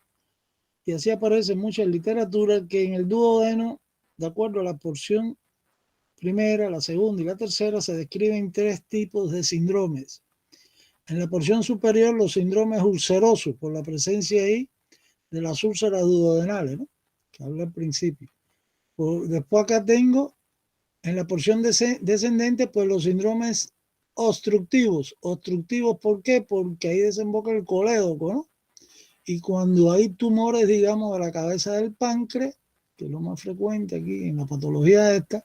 y así aparece en mucha literatura, que en el duodeno, de acuerdo a la porción primera, la segunda y la tercera, se describen 3 tipos de síndromes. En la porción superior, los síndromes ulcerosos, por la presencia ahí de las úlceras duodenales, ¿no? Que hablé al principio. Después acá tengo, en la porción descendente, pues los síndromes obstructivos. ¿Obstructivos por qué? Porque ahí desemboca el colédoco, ¿no? Y cuando hay tumores, digamos, de la cabeza del páncreas, que es lo más frecuente aquí en la patología esta,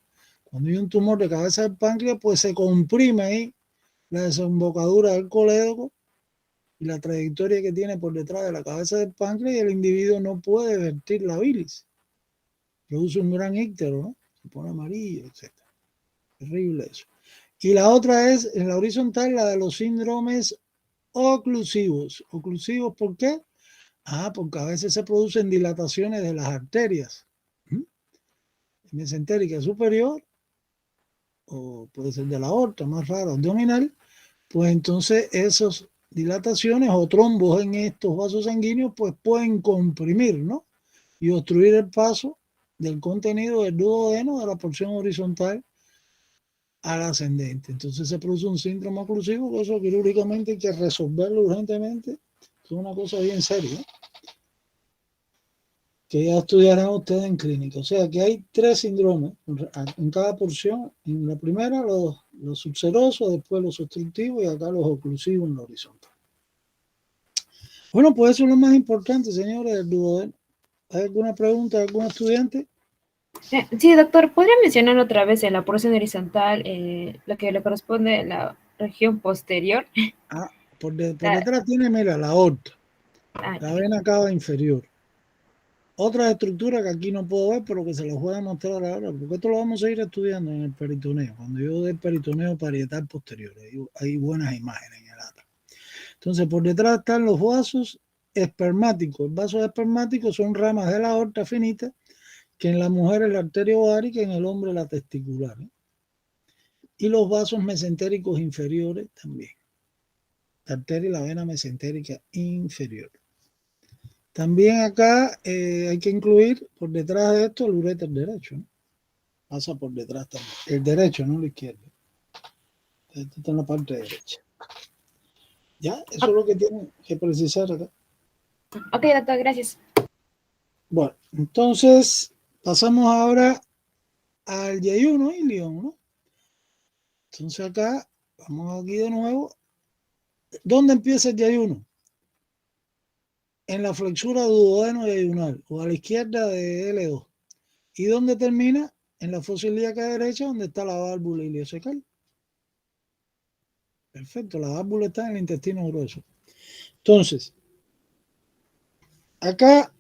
cuando hay un tumor de cabeza del páncreas, pues se comprime ahí la desembocadura del colédoco y la trayectoria que tiene por detrás de la cabeza del páncreas, y el individuo no puede vertir la bilis. Produce un gran íctero, ¿no? Se pone amarillo, etc. Terrible eso. Y la otra es, en la horizontal, la de los síndromes oclusivos. ¿Oclusivos por qué? Porque a veces se producen dilataciones de las arterias mesentérica superior, o puede ser de la aorta, más raro, abdominal, pues entonces esas dilataciones o trombos en estos vasos sanguíneos pues pueden comprimir, ¿no? Y obstruir el paso del contenido del duodeno de la porción horizontal al ascendente. Entonces se produce un síndrome oclusivo, que eso quirúrgicamente hay que resolverlo urgentemente. Es una cosa bien seria, ¿eh? Que ya estudiarán ustedes en clínica. O sea que hay 3 síndromes en cada porción. En la primera los ulcerosos, después los obstructivos y acá los oclusivos en la horizontal. Bueno, pues eso es lo más importante, señores, del duodeno. ¿Hay alguna pregunta de algún estudiante? Sí, doctor, ¿podría mencionar otra vez en la porción horizontal lo que le corresponde a la región posterior? Por detrás tiene, mira, la aorta, la vena cava inferior. Otra estructura que aquí no puedo ver, pero que se las voy a mostrar ahora, porque esto lo vamos a ir estudiando en el peritoneo. Cuando yo dé el peritoneo parietal posterior, hay buenas imágenes en el ata. Entonces, por detrás están los vasos espermáticos. Los vasos espermáticos son ramas de la aorta finita, que en la mujer es la arteria ovárica y en el hombre la testicular, ¿eh? Y los vasos mesentéricos inferiores también. La arteria y la vena mesentérica inferior. También acá hay que incluir por detrás de esto el uréter derecho, ¿no? Pasa por detrás también. El derecho, no el izquierdo. Esto está en la parte derecha. ¿Ya? Eso es lo que tienen que precisar acá. Ok, doctor, gracias. Bueno, entonces pasamos ahora al Y1 ilion, ¿no? Entonces acá, vamos aquí de nuevo. ¿Dónde empieza el Y1? En la flexura duodeno-yayunal o a la izquierda de L2. ¿Y dónde termina? En la fosa ilíaca derecha, donde está la válvula iliocecal. Perfecto, la válvula está en el intestino grueso. Entonces, acá,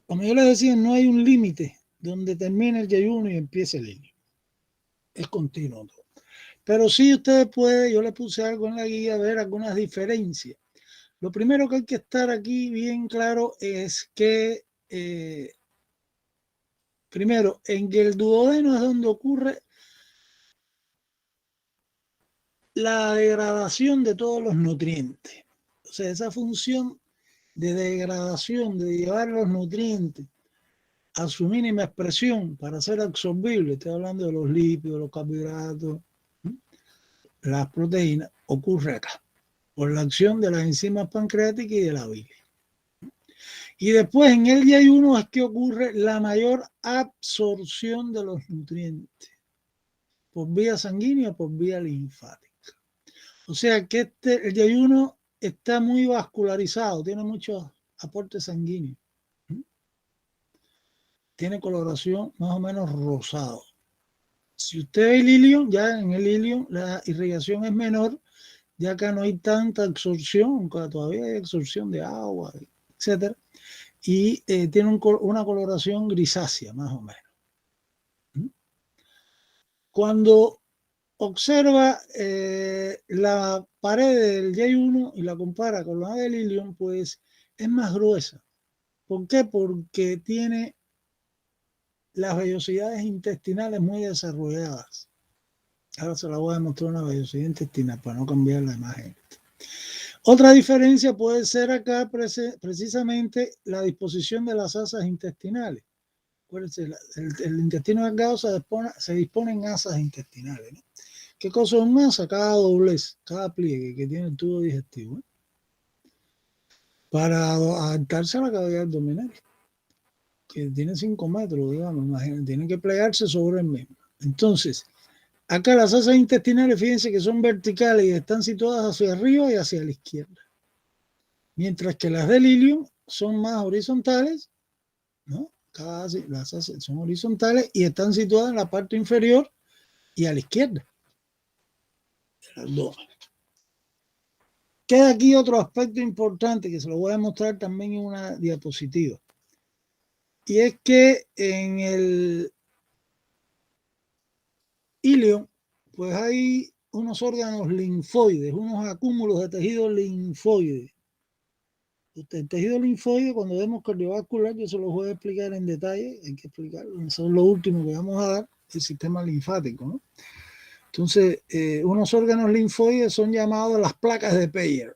como yo les decía, no hay un límite donde termina el Y1 y empieza el ilio. Es continuo todo. Pero sí ustedes pueden, yo les puse algo en la guía, ver algunas diferencias. Lo primero que hay que estar aquí bien claro es que, primero, en el duodeno es donde ocurre la degradación de todos los nutrientes. O sea, esa función de degradación, de llevar los nutrientes a su mínima expresión para ser absorbibles, estoy hablando de los lípidos, los carbohidratos, las proteínas, ocurre acá, por la acción de las enzimas pancreáticas y de la bilis. Y después en el Y1 es que ocurre la mayor absorción de los nutrientes, por vía sanguínea o por vía linfática. O sea que el Y1 está muy vascularizado, tiene muchos aportes sanguíneos. Tiene coloración más o menos rosado. Si usted ve el ilio, ya en el ilio la irrigación es menor, ya acá no hay tanta absorción, todavía hay absorción de agua, etcétera, y tiene una coloración grisácea, más o menos. Cuando observa la pared del Y1 y la compara con la del ilion, pues es más gruesa. ¿Por qué? Porque tiene las vellosidades intestinales muy desarrolladas. Ahora se la voy a mostrar una vellosidad intestinal para no cambiar la imagen. Otra diferencia puede ser acá precisamente la disposición de las asas intestinales. Acuérdense, el intestino delgado se dispone en asas intestinales, ¿no? ¿Qué cosa es un asa? Cada doblez, cada pliegue que tiene el tubo digestivo, ¿eh? Para adaptarse a la cavidad abdominal, que tiene 5 metros, digamos, imagínense, tienen que plegarse sobre el mismo. Entonces, acá las asas intestinales, fíjense que son verticales y están situadas hacia arriba y hacia la izquierda. Mientras que las del ilion son más horizontales, ¿no? Las asas son horizontales y están situadas en la parte inferior y a la izquierda del abdomen. Queda aquí otro aspecto importante que se lo voy a mostrar también en una diapositiva. Y es que en el ilion, pues hay unos órganos linfoides, unos acúmulos de tejido linfoide. El tejido linfoide, cuando vemos cardiovascular, yo se los voy a explicar en detalle, hay que explicarlo, eso es lo último que vamos a dar, el sistema linfático, ¿no? Entonces, unos órganos linfoides son llamados las placas de Peyer.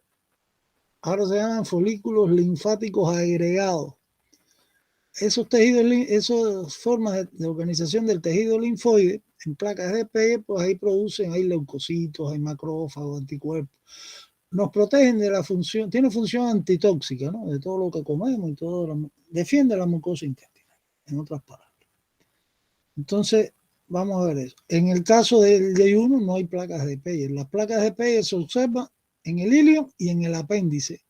Ahora se llaman folículos linfáticos agregados. Esos tejidos, esas formas de organización del tejido linfoide en placas de Peyer, pues ahí producen, hay leucocitos, hay macrófagos, anticuerpos. Nos protegen de la función, tiene función antitóxica, ¿no? De todo lo que comemos y todo, defiende la mucosa intestinal, en otras palabras. Entonces, vamos a ver eso. En el caso del Y1 no hay placas de Peyer. Las placas de Peyer se observan en el ilion y en el apéndice,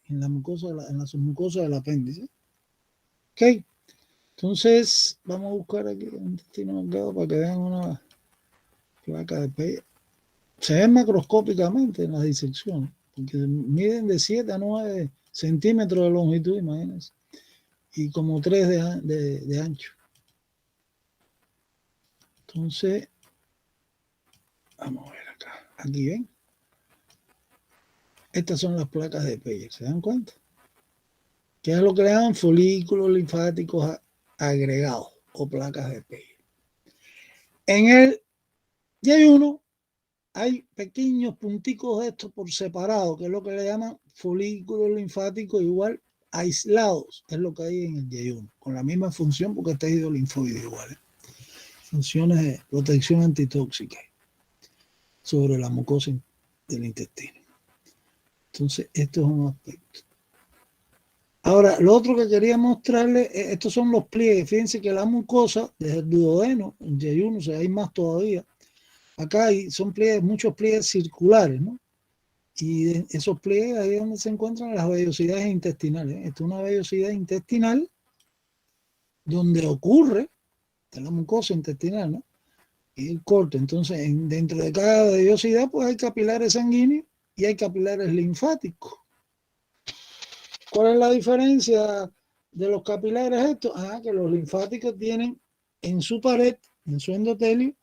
en la mucosa, en la submucosa del apéndice. Ok. Entonces, vamos a buscar aquí el intestino delgado para que vean una placa de Peyer. Se ven macroscópicamente en las disecciones, porque miden de 7 a 9 centímetros de longitud, imagínense. y como 3 de ancho. Entonces, vamos a ver acá. Aquí ven. Estas son las placas de Peyer, ¿se dan cuenta? Que es lo que le llaman folículos linfáticos agregados o placas de Peyer. En el Y1 hay pequeños punticos de estos por separado, que es lo que le llaman folículos linfáticos igual aislados, es lo que hay en el Y1, con la misma función porque es tejido linfóide igual. Funciones de protección antitóxica sobre la mucosa del intestino. Entonces, esto es un aspecto. Ahora, lo otro que quería mostrarles, estos son los pliegues. Fíjense que la mucosa, desde el duodeno, en Y1, o sea, hay más todavía. Acá son pliegues, muchos pliegues circulares, ¿no? Y esos pliegues ahí es donde se encuentran las vellosidades intestinales. Esta es una vellosidad intestinal donde ocurre de la mucosa intestinal, ¿no? Y el corte. Entonces, dentro de cada vellosidad, pues hay capilares sanguíneos y hay capilares linfáticos. ¿Cuál es la diferencia de los capilares estos? Que los linfáticos tienen en su pared, en su endotelio,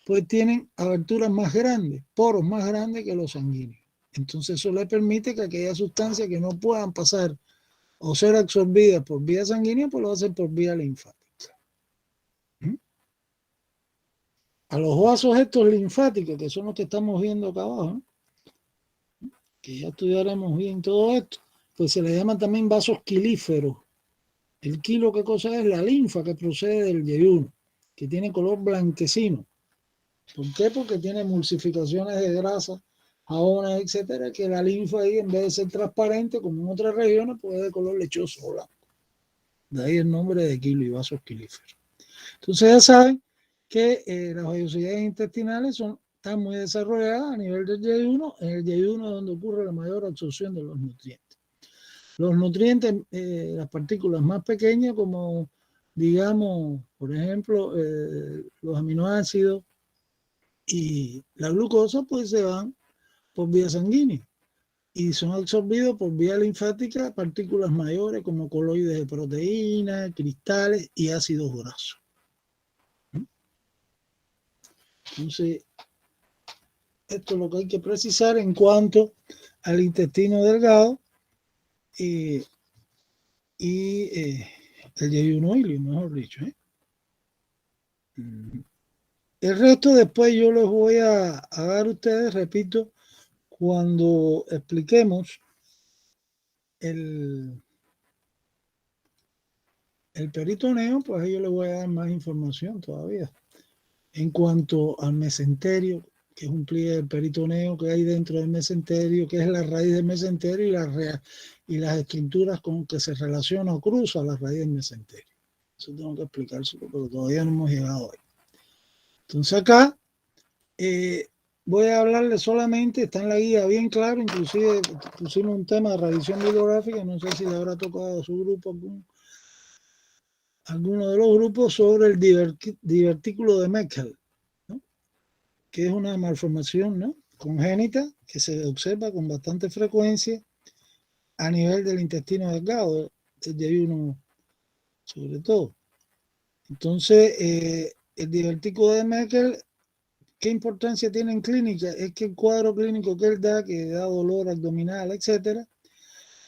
pues tienen aberturas más grandes, poros más grandes que los sanguíneos. Entonces eso le permite que aquellas sustancias que no puedan pasar o ser absorbidas por vía sanguínea, pues lo hacen por vía linfática. A los vasos estos linfáticos, que son los que estamos viendo acá abajo, que ya estudiaremos bien todo esto, pues se le llaman también vasos quilíferos. El quilo, ¿qué cosa es? La linfa que procede del Y1, que tiene color blanquecino. ¿Por qué? Porque tiene emulsificaciones de grasa, jabones, etcétera, que la linfa ahí, en vez de ser transparente como en otras regiones, pues es de color lechoso o blanco. De ahí el nombre de quilo y vasos quilíferos. Entonces ya saben que las vellosidades intestinales están muy desarrolladas a nivel del Y1, en el Y1 es donde ocurre la mayor absorción de los nutrientes. Los nutrientes, las partículas más pequeñas, como digamos, por ejemplo, los aminoácidos y la glucosa, pues se van por vía sanguínea y son absorbidos por vía linfática partículas mayores como coloides de proteínas, cristales y ácidos grasos. Entonces, esto es lo que hay que precisar en cuanto al intestino delgado y el Y1 hilio, mejor dicho. El resto después yo les voy a dar a ustedes, repito, cuando expliquemos el peritoneo, pues ahí yo les voy a dar más información todavía. En cuanto al mesenterio, que es un pliegue del peritoneo que hay dentro del mesenterio, que es la raíz del mesenterio y las estructuras con que se relaciona o cruza la raíz del mesenterio. Eso tengo que explicárselo, pero todavía no hemos llegado ahí. Entonces acá voy a hablarles solamente, está en la guía bien claro, inclusive pusimos un tema de revisión bibliográfica, no sé si le habrá tocado a su grupo alguno de los grupos, sobre el divertículo de Meckel, ¿no? Que es una malformación, ¿no?, congénita que se observa con bastante frecuencia a nivel del intestino delgado, del Y1 sobre todo. Entonces, el divertículo de Meckel, ¿qué importancia tiene en clínica? Es que el cuadro clínico que él da, que da dolor abdominal, etcétera,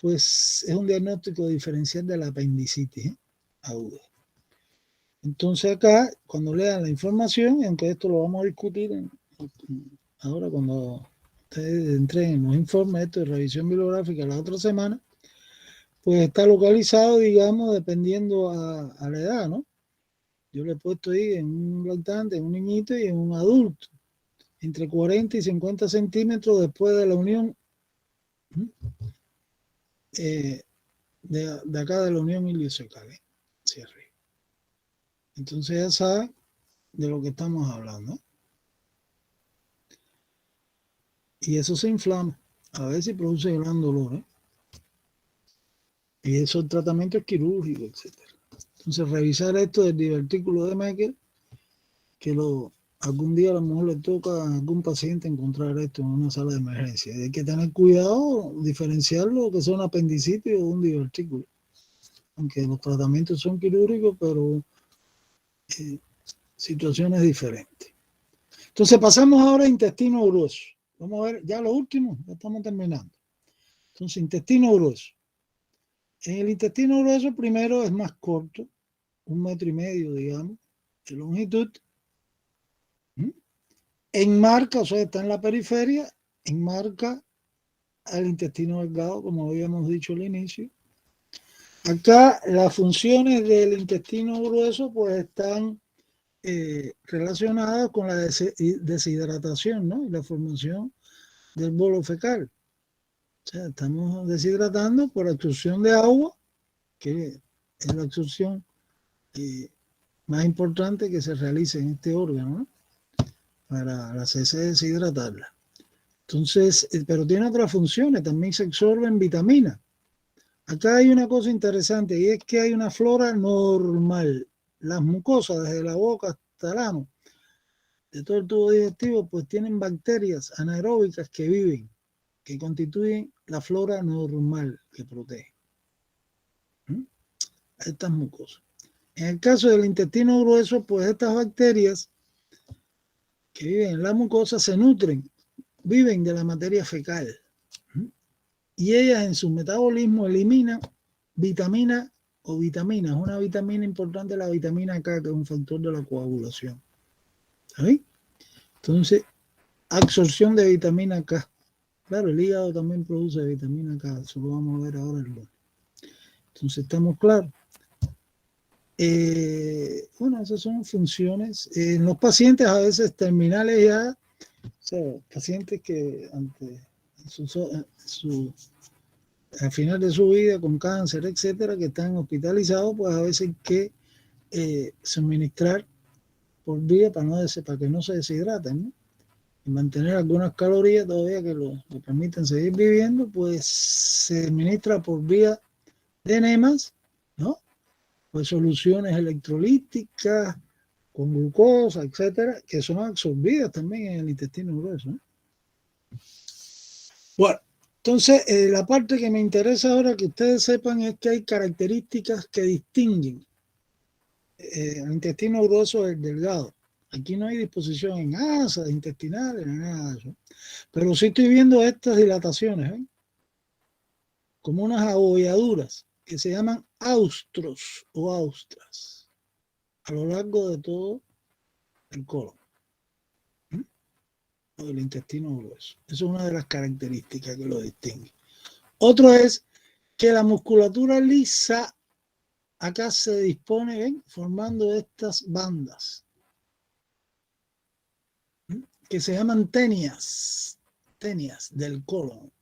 pues es un diagnóstico diferencial de la apendicitis aguda. Entonces acá, cuando lean la información, y aunque esto lo vamos a discutir ahora cuando ustedes entreguen los informes de revisión bibliográfica la otra semana, pues está localizado, digamos, dependiendo a la edad, ¿no? Yo le he puesto ahí en un lactante, en un niñito y en un adulto, entre 40 y 50 centímetros después de la unión de acá de la unión iliocecal, hacia arriba. Entonces ya saben de lo que estamos hablando. Y eso se inflama, a veces produce gran dolor, y eso el tratamiento es quirúrgico, etcétera. Entonces revisar esto del divertículo de Meckel, que algún día a lo mejor le toca a algún paciente encontrar esto en una sala de emergencia. Hay que tener cuidado, diferenciarlo, que sea una apendicitis o un divertículo. aunque los tratamientos son quirúrgicos, pero situaciones diferentes. Entonces pasamos ahora a intestino grueso. Vamos a ver ya lo último, ya estamos terminando. Entonces, intestino grueso. En el intestino grueso primero es más corto, 1,5 metros, digamos, de longitud. Enmarca, o sea, está en la periferia, enmarca al intestino delgado, como habíamos dicho al inicio. Acá las funciones del intestino grueso pues están relacionadas con la deshidratación, ¿no? Y la formación del bolo fecal. O sea, estamos deshidratando por absorción de agua, que es la absorción más importante que se realiza en este órgano, ¿no? Para hacerse deshidratarla. Entonces, pero tiene otras funciones, también se absorben vitaminas. Acá hay una cosa interesante y es que hay una flora normal. Las mucosas, desde la boca hasta el ano, de todo el tubo digestivo, pues tienen bacterias anaeróbicas que viven, que constituyen la flora normal que protege a estas mucosas. En el caso del intestino grueso, pues estas bacterias que viven en la mucosa se nutren, viven de la materia fecal. Y ellas en su metabolismo eliminan vitamina o vitaminas. Una vitamina importante es la vitamina K, que es un factor de la coagulación. ¿Sí? Entonces, absorción de vitamina K. Claro, el hígado también produce vitamina K, eso lo vamos a ver ahora el lunes. Entonces, ¿estamos claros? Bueno, esas son funciones. En los pacientes a veces terminales ya, o sea, pacientes que al final de su vida con cáncer, etcétera, que están hospitalizados, pues a veces hay que suministrar por vía para que no se deshidraten, ¿no? Y mantener algunas calorías todavía que lo permiten seguir viviendo, pues se administra por vía de enemas, ¿no? Pues soluciones electrolíticas con glucosa, etcétera, que son absorbidas también en el intestino grueso, ¿no? Bueno, entonces la parte que me interesa ahora que ustedes sepan es que hay características que distinguen el intestino grueso del delgado. Aquí no hay disposición en asas intestinales, ni nada de eso. Pero sí estoy viendo estas dilataciones, ¿eh? Como unas abolladuras que se llaman austros o austras a lo largo de todo el colon, o del intestino grueso. Eso es una de las características que lo distingue. Otro es que la musculatura lisa acá se dispone, ¿ven? Formando estas bandas que se llaman tenias del colon.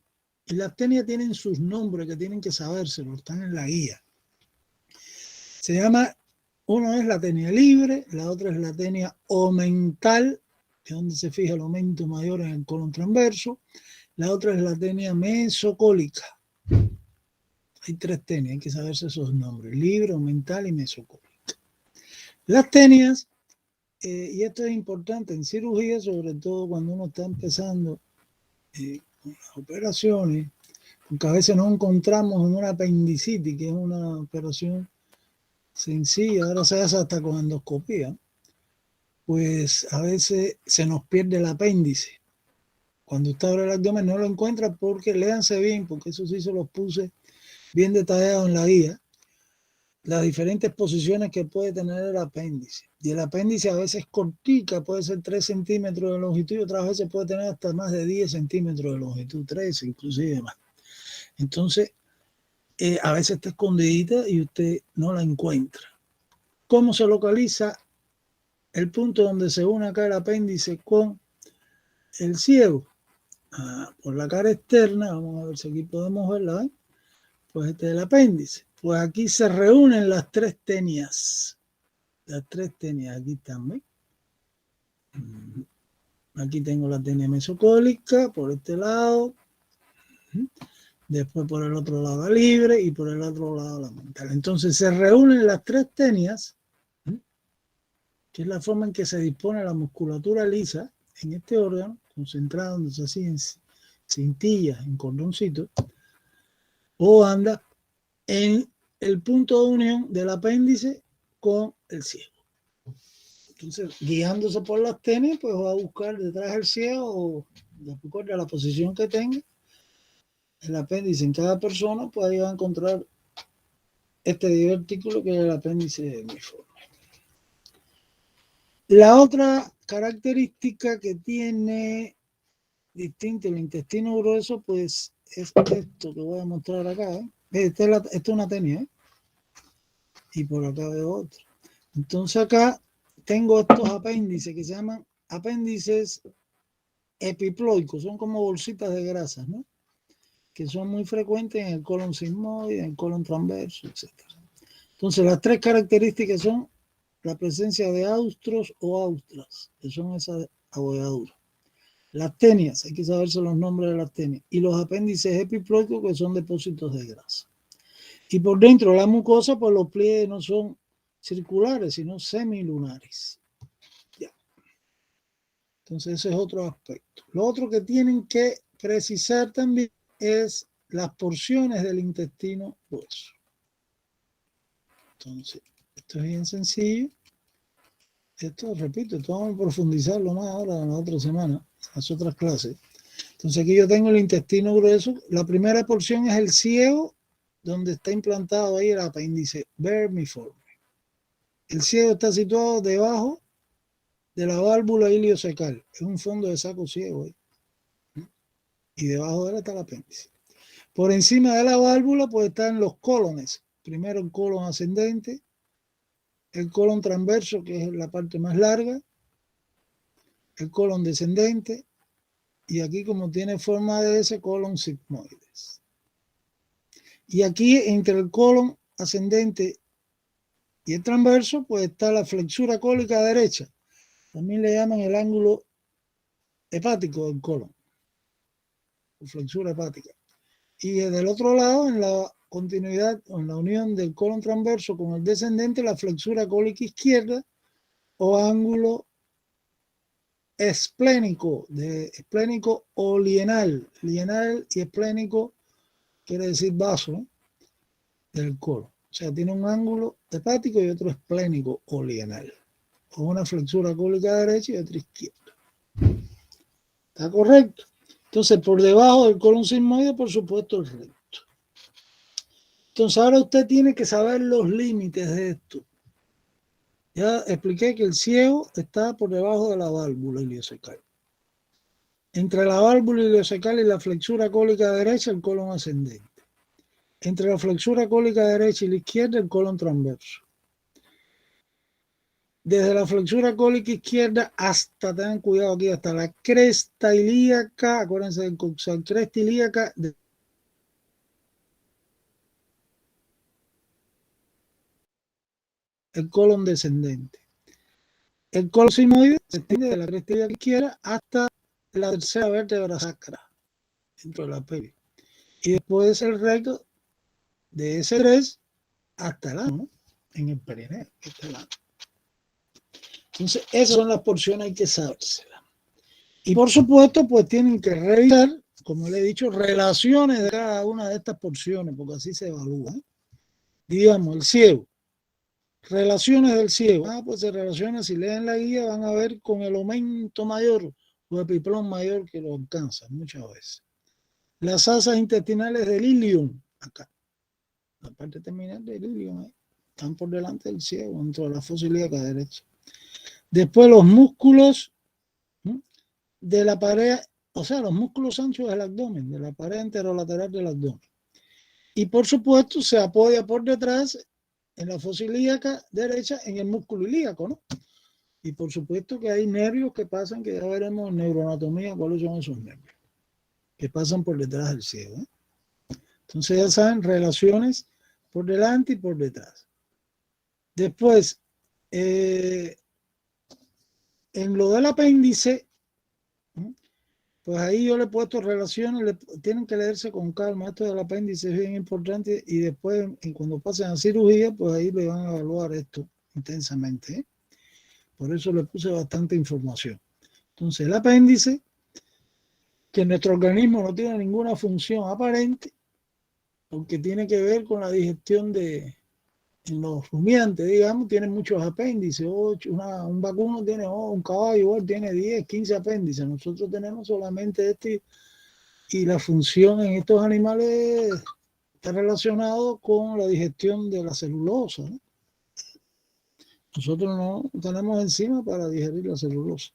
Y las tenias tienen sus nombres que tienen que sabérselo, están en la guía. Se llama, uno es la tenia libre, la otra es la tenia omental, que es donde se fija el aumento mayor en el colon transverso. La otra es la tenia mesocólica. Hay 3 tenias, hay que saberse esos nombres, libre, omental y mesocólica. Las tenias, y esto es importante en cirugía, sobre todo cuando uno está empezando con las operaciones, porque a veces nos encontramos en una apendicitis, que es una operación sencilla, ahora se hace hasta con endoscopía, pues a veces se nos pierde el apéndice. Cuando usted abre el abdomen no lo encuentra porque léanse bien, porque eso sí se los puse bien detallado en la guía, las diferentes posiciones que puede tener el apéndice. Y el apéndice a veces cortica, puede ser 3 centímetros de longitud y otras veces puede tener hasta más de 10 centímetros de longitud, 13 inclusive más. Entonces, a veces está escondidita y usted no la encuentra. ¿Cómo se localiza el punto donde se une acá el apéndice con el ciego? Por la cara externa, vamos a ver si aquí podemos verla, ¿eh? Pues este es el apéndice. Pues aquí se reúnen las 3 tenias. Las 3 tenias aquí también. Aquí tengo la tenia mesocólica por este lado. Después por el otro lado la libre y por el otro lado la mental. Entonces se reúnen las 3 tenias, que es la forma en que se dispone la musculatura lisa en este órgano, concentrada donde se hacen cintillas, en cordoncitos, o anda en el punto de unión del apéndice con el ciego. Entonces, guiándose por las tenias, pues va a buscar detrás del ciego o de acuerdo a la posición que tenga el apéndice en cada persona, pues ahí va a encontrar este divertículo que es el apéndice vermiforme. La otra característica que tiene distinto el intestino grueso, pues es esto que voy a mostrar acá. Esta es una tenia, ¿eh? Y por acá veo otra. Entonces acá tengo estos apéndices que se llaman apéndices epiploicos, son como bolsitas de grasas, ¿no? Que son muy frecuentes en el colon sigmoide, en el colon transverso, etc. Entonces las tres características son la presencia de austros o austras, que son esas abolladuras. Las tenias, hay que saberse los nombres de las tenias, y los apéndices epiploicos, que son depósitos de grasa. Y por dentro de la mucosa, pues los pliegues no son circulares, sino semilunares. Ya. Entonces ese es otro aspecto. Lo otro que tienen que precisar también es las porciones del intestino grueso. Entonces, esto es bien sencillo. Esto, repito, esto vamos a profundizarlo más ahora en la otra semana, en las otras clases. Entonces aquí yo tengo el intestino grueso. La primera porción es el ciego, donde está implantado ahí el apéndice vermiforme. El ciego está situado debajo de la válvula iliocecal. Es un fondo de saco ciego ahí. Y debajo de él está el apéndice. Por encima de la válvula pues están los colones. Primero el colon ascendente, el colon transverso, que es la parte más larga, el colon descendente, y aquí como tiene forma de S, colon sigmoides. Y aquí entre el colon ascendente y el transverso pues está la flexura cólica derecha. También le llaman el ángulo hepático del colon, flexura hepática. Y del otro lado, en la continuidad o en la unión del colon transverso con el descendente, la flexura cólica izquierda o ángulo esplénico, de esplénico o lienal. Lienal y esplénico quiere decir vaso, ¿no?, del colon. O sea, tiene un ángulo hepático y otro esplénico o lienal. O una flexura cólica derecha y otra izquierda. ¿Está correcto? Entonces, por debajo del colon sigmoide, por supuesto, el recto. Entonces, ahora usted tiene que saber los límites de esto. Ya expliqué que el ciego está por debajo de la válvula iliocecal. Entre la válvula iliocecal y la flexura cólica derecha, el colon ascendente. Entre la flexura cólica derecha y la izquierda, el colon transverso. Desde la flexura cólica izquierda hasta, tengan cuidado aquí, hasta la cresta ilíaca, acuérdense del coxal, cresta ilíaca, el colon descendente. El colon sigmoide se extiende de la cresta ilíaca izquierda hasta la tercera vértebra sacra, dentro de la pelvis. Y después el recto de ese 3 hasta el ano, ¿no?, en el perineo, que está el ano. Entonces, esas son las porciones, hay que sabérselas. Y por supuesto, pues tienen que revisar, como le he dicho, relaciones de cada una de estas porciones, porque así se evalúa. Digamos, el ciego. Relaciones del ciego. Pues se relaciona, si leen la guía, van a ver con el aumento mayor o epiplón mayor que lo alcanza muchas veces. Las asas intestinales del ilion, acá. La parte terminal del ilion, están por delante del ciego, dentro de la fosa ilíaca derecha. Después los músculos de la pared, o sea, los músculos anchos del abdomen, de la pared enterolateral del abdomen. Y por supuesto se apoya por detrás en la fosa ilíaca derecha en el músculo ilíaco, ¿no? Y por supuesto que hay nervios que pasan, que ya veremos en neuroanatomía cuáles son esos nervios, que pasan por detrás del ciego, ¿eh? Entonces ya saben, relaciones por delante y por detrás. Después, en lo del apéndice, pues ahí yo le he puesto relaciones, tienen que leerse con calma. Esto del apéndice es bien importante y después, cuando pasen a cirugía, pues ahí le van a evaluar esto intensamente, ¿eh? Por eso le puse bastante información. Entonces, el apéndice, que en nuestro organismo no tiene ninguna función aparente, porque tiene que ver con la digestión en los rumiantes, digamos, tienen muchos apéndices. Un vacuno tiene, un caballo igual tiene 10, 15 apéndices. Nosotros tenemos solamente este, y la función en estos animales está relacionado con la digestión de la celulosa, ¿no? Nosotros no tenemos enzima para digerir la celulosa.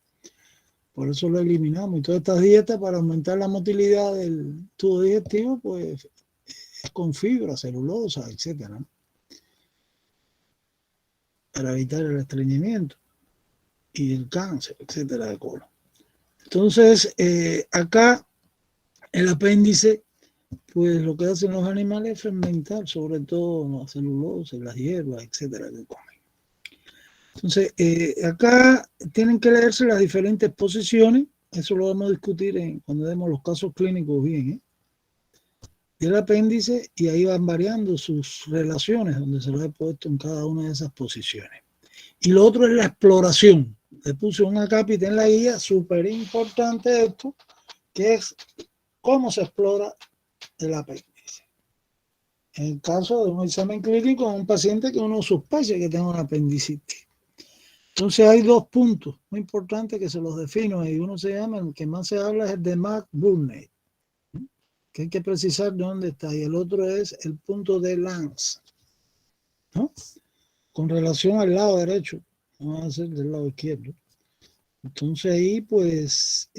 Por eso lo eliminamos. Y todas estas dietas para aumentar la motilidad del tubo digestivo, pues es con fibra, celulosa, etcétera, ¿no? Para evitar el estreñimiento y el cáncer, etcétera, de colon. Entonces, acá el apéndice, pues lo que hacen los animales es fermentar, sobre todo la celulosa, las hierbas, etcétera, que comen. Entonces, acá tienen que leerse las diferentes posiciones, eso lo vamos a discutir cuando demos los casos clínicos bien, del apéndice, y ahí van variando sus relaciones, donde se lo he puesto en cada una de esas posiciones. Y lo otro es la exploración. Le puse un acápite en la guía, súper importante esto, que es cómo se explora el apéndice. En el caso de un examen clínico en un paciente que uno sospecha que tenga una apendicitis. Entonces hay dos puntos muy importantes que se los defino y uno se llama, el que más se habla es el de McBurney, que hay que precisar de dónde está, y el otro es el punto de Lanz, ¿no? Con relación al lado derecho, no va a ser del lado izquierdo. Entonces ahí pues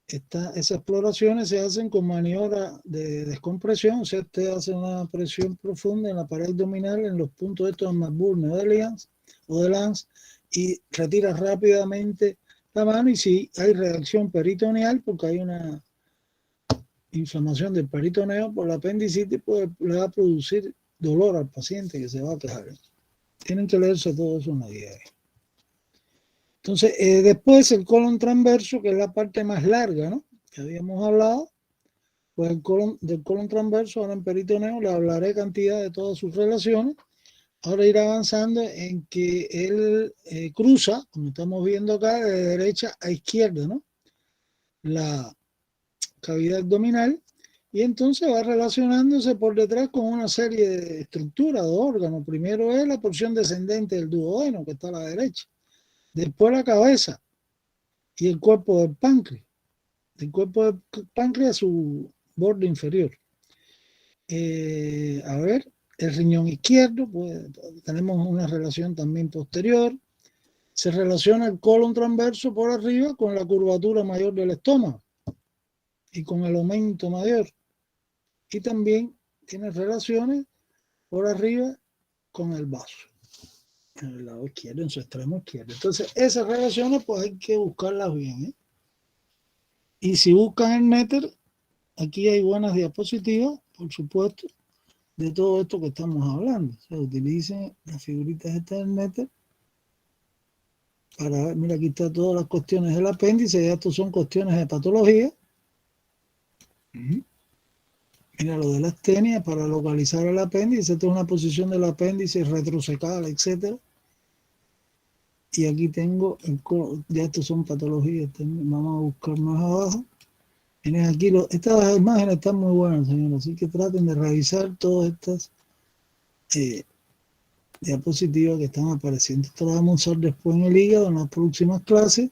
esas exploraciones se hacen con maniobra de descompresión, o sea, usted hace una presión profunda en la pared abdominal en los puntos estos de McBurney o de Lanz y retira rápidamente la mano, y si hay reacción peritoneal porque hay una inflamación del peritoneo por la apendicitis, pues le va a producir dolor al paciente que se va a quejar. Tienen que leerse todo eso en la guía. Entonces, después el colon transverso, que es la parte más larga, ¿no? Que habíamos hablado, pues del colon transverso, ahora en peritoneo, le hablaré cantidad de todas sus relaciones. Ahora irá avanzando en que él cruza, como estamos viendo acá, de derecha a izquierda, ¿no? La cavidad abdominal, y entonces va relacionándose por detrás con una serie de estructuras, de órganos. Primero es la porción descendente del duodeno, que está a la derecha. Después la cabeza y el cuerpo del páncreas. El cuerpo del páncreas a su borde inferior. A ver, el riñón izquierdo, pues tenemos una relación también posterior. Se relaciona el colon transverso por arriba con la curvatura mayor del estómago y con el aumento mayor. Y también tiene relaciones por arriba con el vaso, en el lado izquierdo, en su extremo izquierdo. Entonces, esas relaciones, pues hay que buscarlas bien, ¿eh? Y si buscan el Netter, aquí hay buenas diapositivas, por supuesto, de todo esto que estamos hablando. O sea, utilicen las figuritas estas del Netter para ver. Mira, aquí están todas las cuestiones del apéndice, ya estos son cuestiones de patología. Mira lo de la astenia para localizar el apéndice. Esta es una posición del apéndice retrocecal, etc. Y aquí tengo, ya estos son patologías. Vamos a buscar más abajo. Miren aquí, estas imágenes están muy buenas, señores. Así que traten de revisar todas estas diapositivas que están apareciendo. Esto lo vamos a usar después en el hígado, en las próximas clases.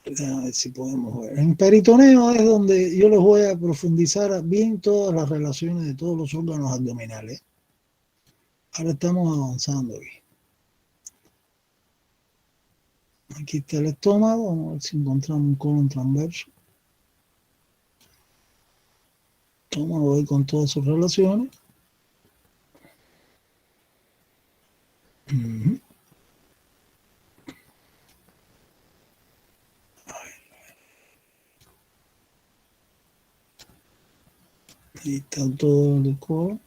A ver si podemos ver. En peritoneo es donde yo les voy a profundizar bien todas las relaciones de todos los órganos abdominales. Ahora estamos avanzando aquí. Aquí está el estómago. Vamos a ver si encontramos un colon transverso. Estómago ahí con todas sus relaciones. Ahí está todo el colon.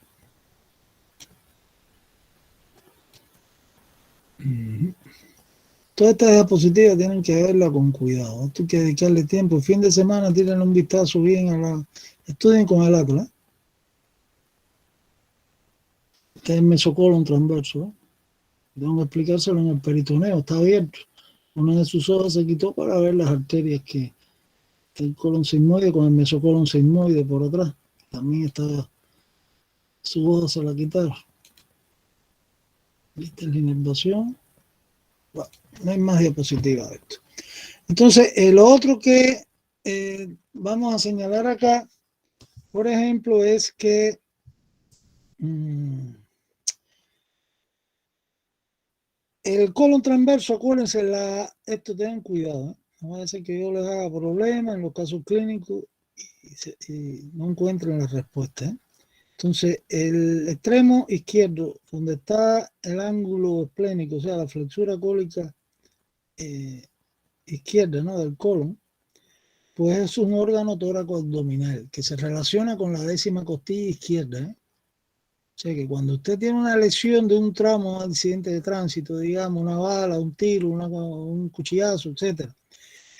Todas estas diapositivas tienen que verla con cuidado. Esto hay que dedicarle tiempo. El fin de semana tienen un vistazo bien a la... Estudien con el atlas. Este es el mesocolon transverso, ¿eh? Tengo que explicárselo en el peritoneo. Está abierto. Una de sus hojas se quitó para ver las arterias que el colon sigmoide con el mesocolon sigmoide por atrás. también estaba, su voz se la quitaron. ¿Viste la inervación? Bueno, no hay más diapositivas de esto. Entonces, lo otro que vamos a señalar acá, por ejemplo, es que el colon transverso, acuérdense, esto tengan cuidado, ¿eh? No va a ser que yo les haga problemas en los casos clínicos y no encuentren la respuesta, ¿eh? Entonces, el extremo izquierdo, donde está el ángulo esplénico, o sea, la flexura cólica izquierda, ¿no?, del colon, pues es un órgano tóraco abdominal que se relaciona con la 10ª costilla izquierda, ¿eh? O sea que cuando usted tiene una lesión de un trauma, un accidente de tránsito, digamos, una bala, un tiro, un cuchillazo, etcétera,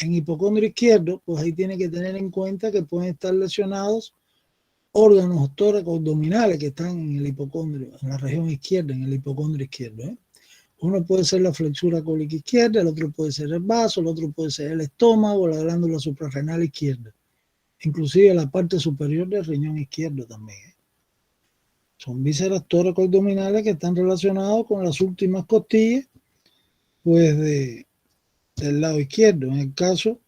en hipocondrio izquierdo, pues ahí tiene que tener en cuenta que pueden estar lesionados órganos tóraco abdominales que están en el hipocondrio, en la región izquierda, en el hipocondrio izquierdo, ¿eh? Uno puede ser la flexura cólica izquierda, el otro puede ser el vaso, el otro puede ser el estómago, la glándula suprarrenal izquierda, inclusive la parte superior del riñón izquierdo también, ¿eh? Son vísceras tóraco-abdominales que están relacionados con las últimas costillas, pues del lado izquierdo. En el caso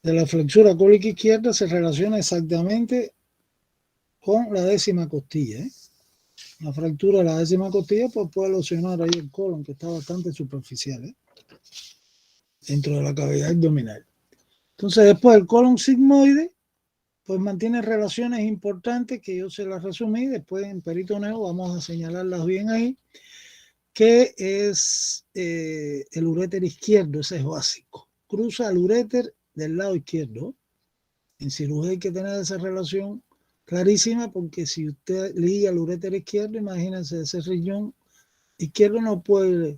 de la flexura cólica izquierda se relaciona exactamente con la 10ª costilla, ¿eh? La fractura de la 10ª costilla pues puede lesionar ahí el colon, que está bastante superficial, ¿eh?, dentro de la cavidad abdominal. Entonces, después el colon sigmoide pues mantiene relaciones importantes que yo se las resumí. Después en peritoneo vamos a señalarlas bien ahí, que es el uréter izquierdo. Ese es básico, cruza el uréter del lado izquierdo. En cirugía hay que tener esa relación clarísima, porque si usted liga el uréter izquierdo, imagínense, ese riñón izquierdo no puede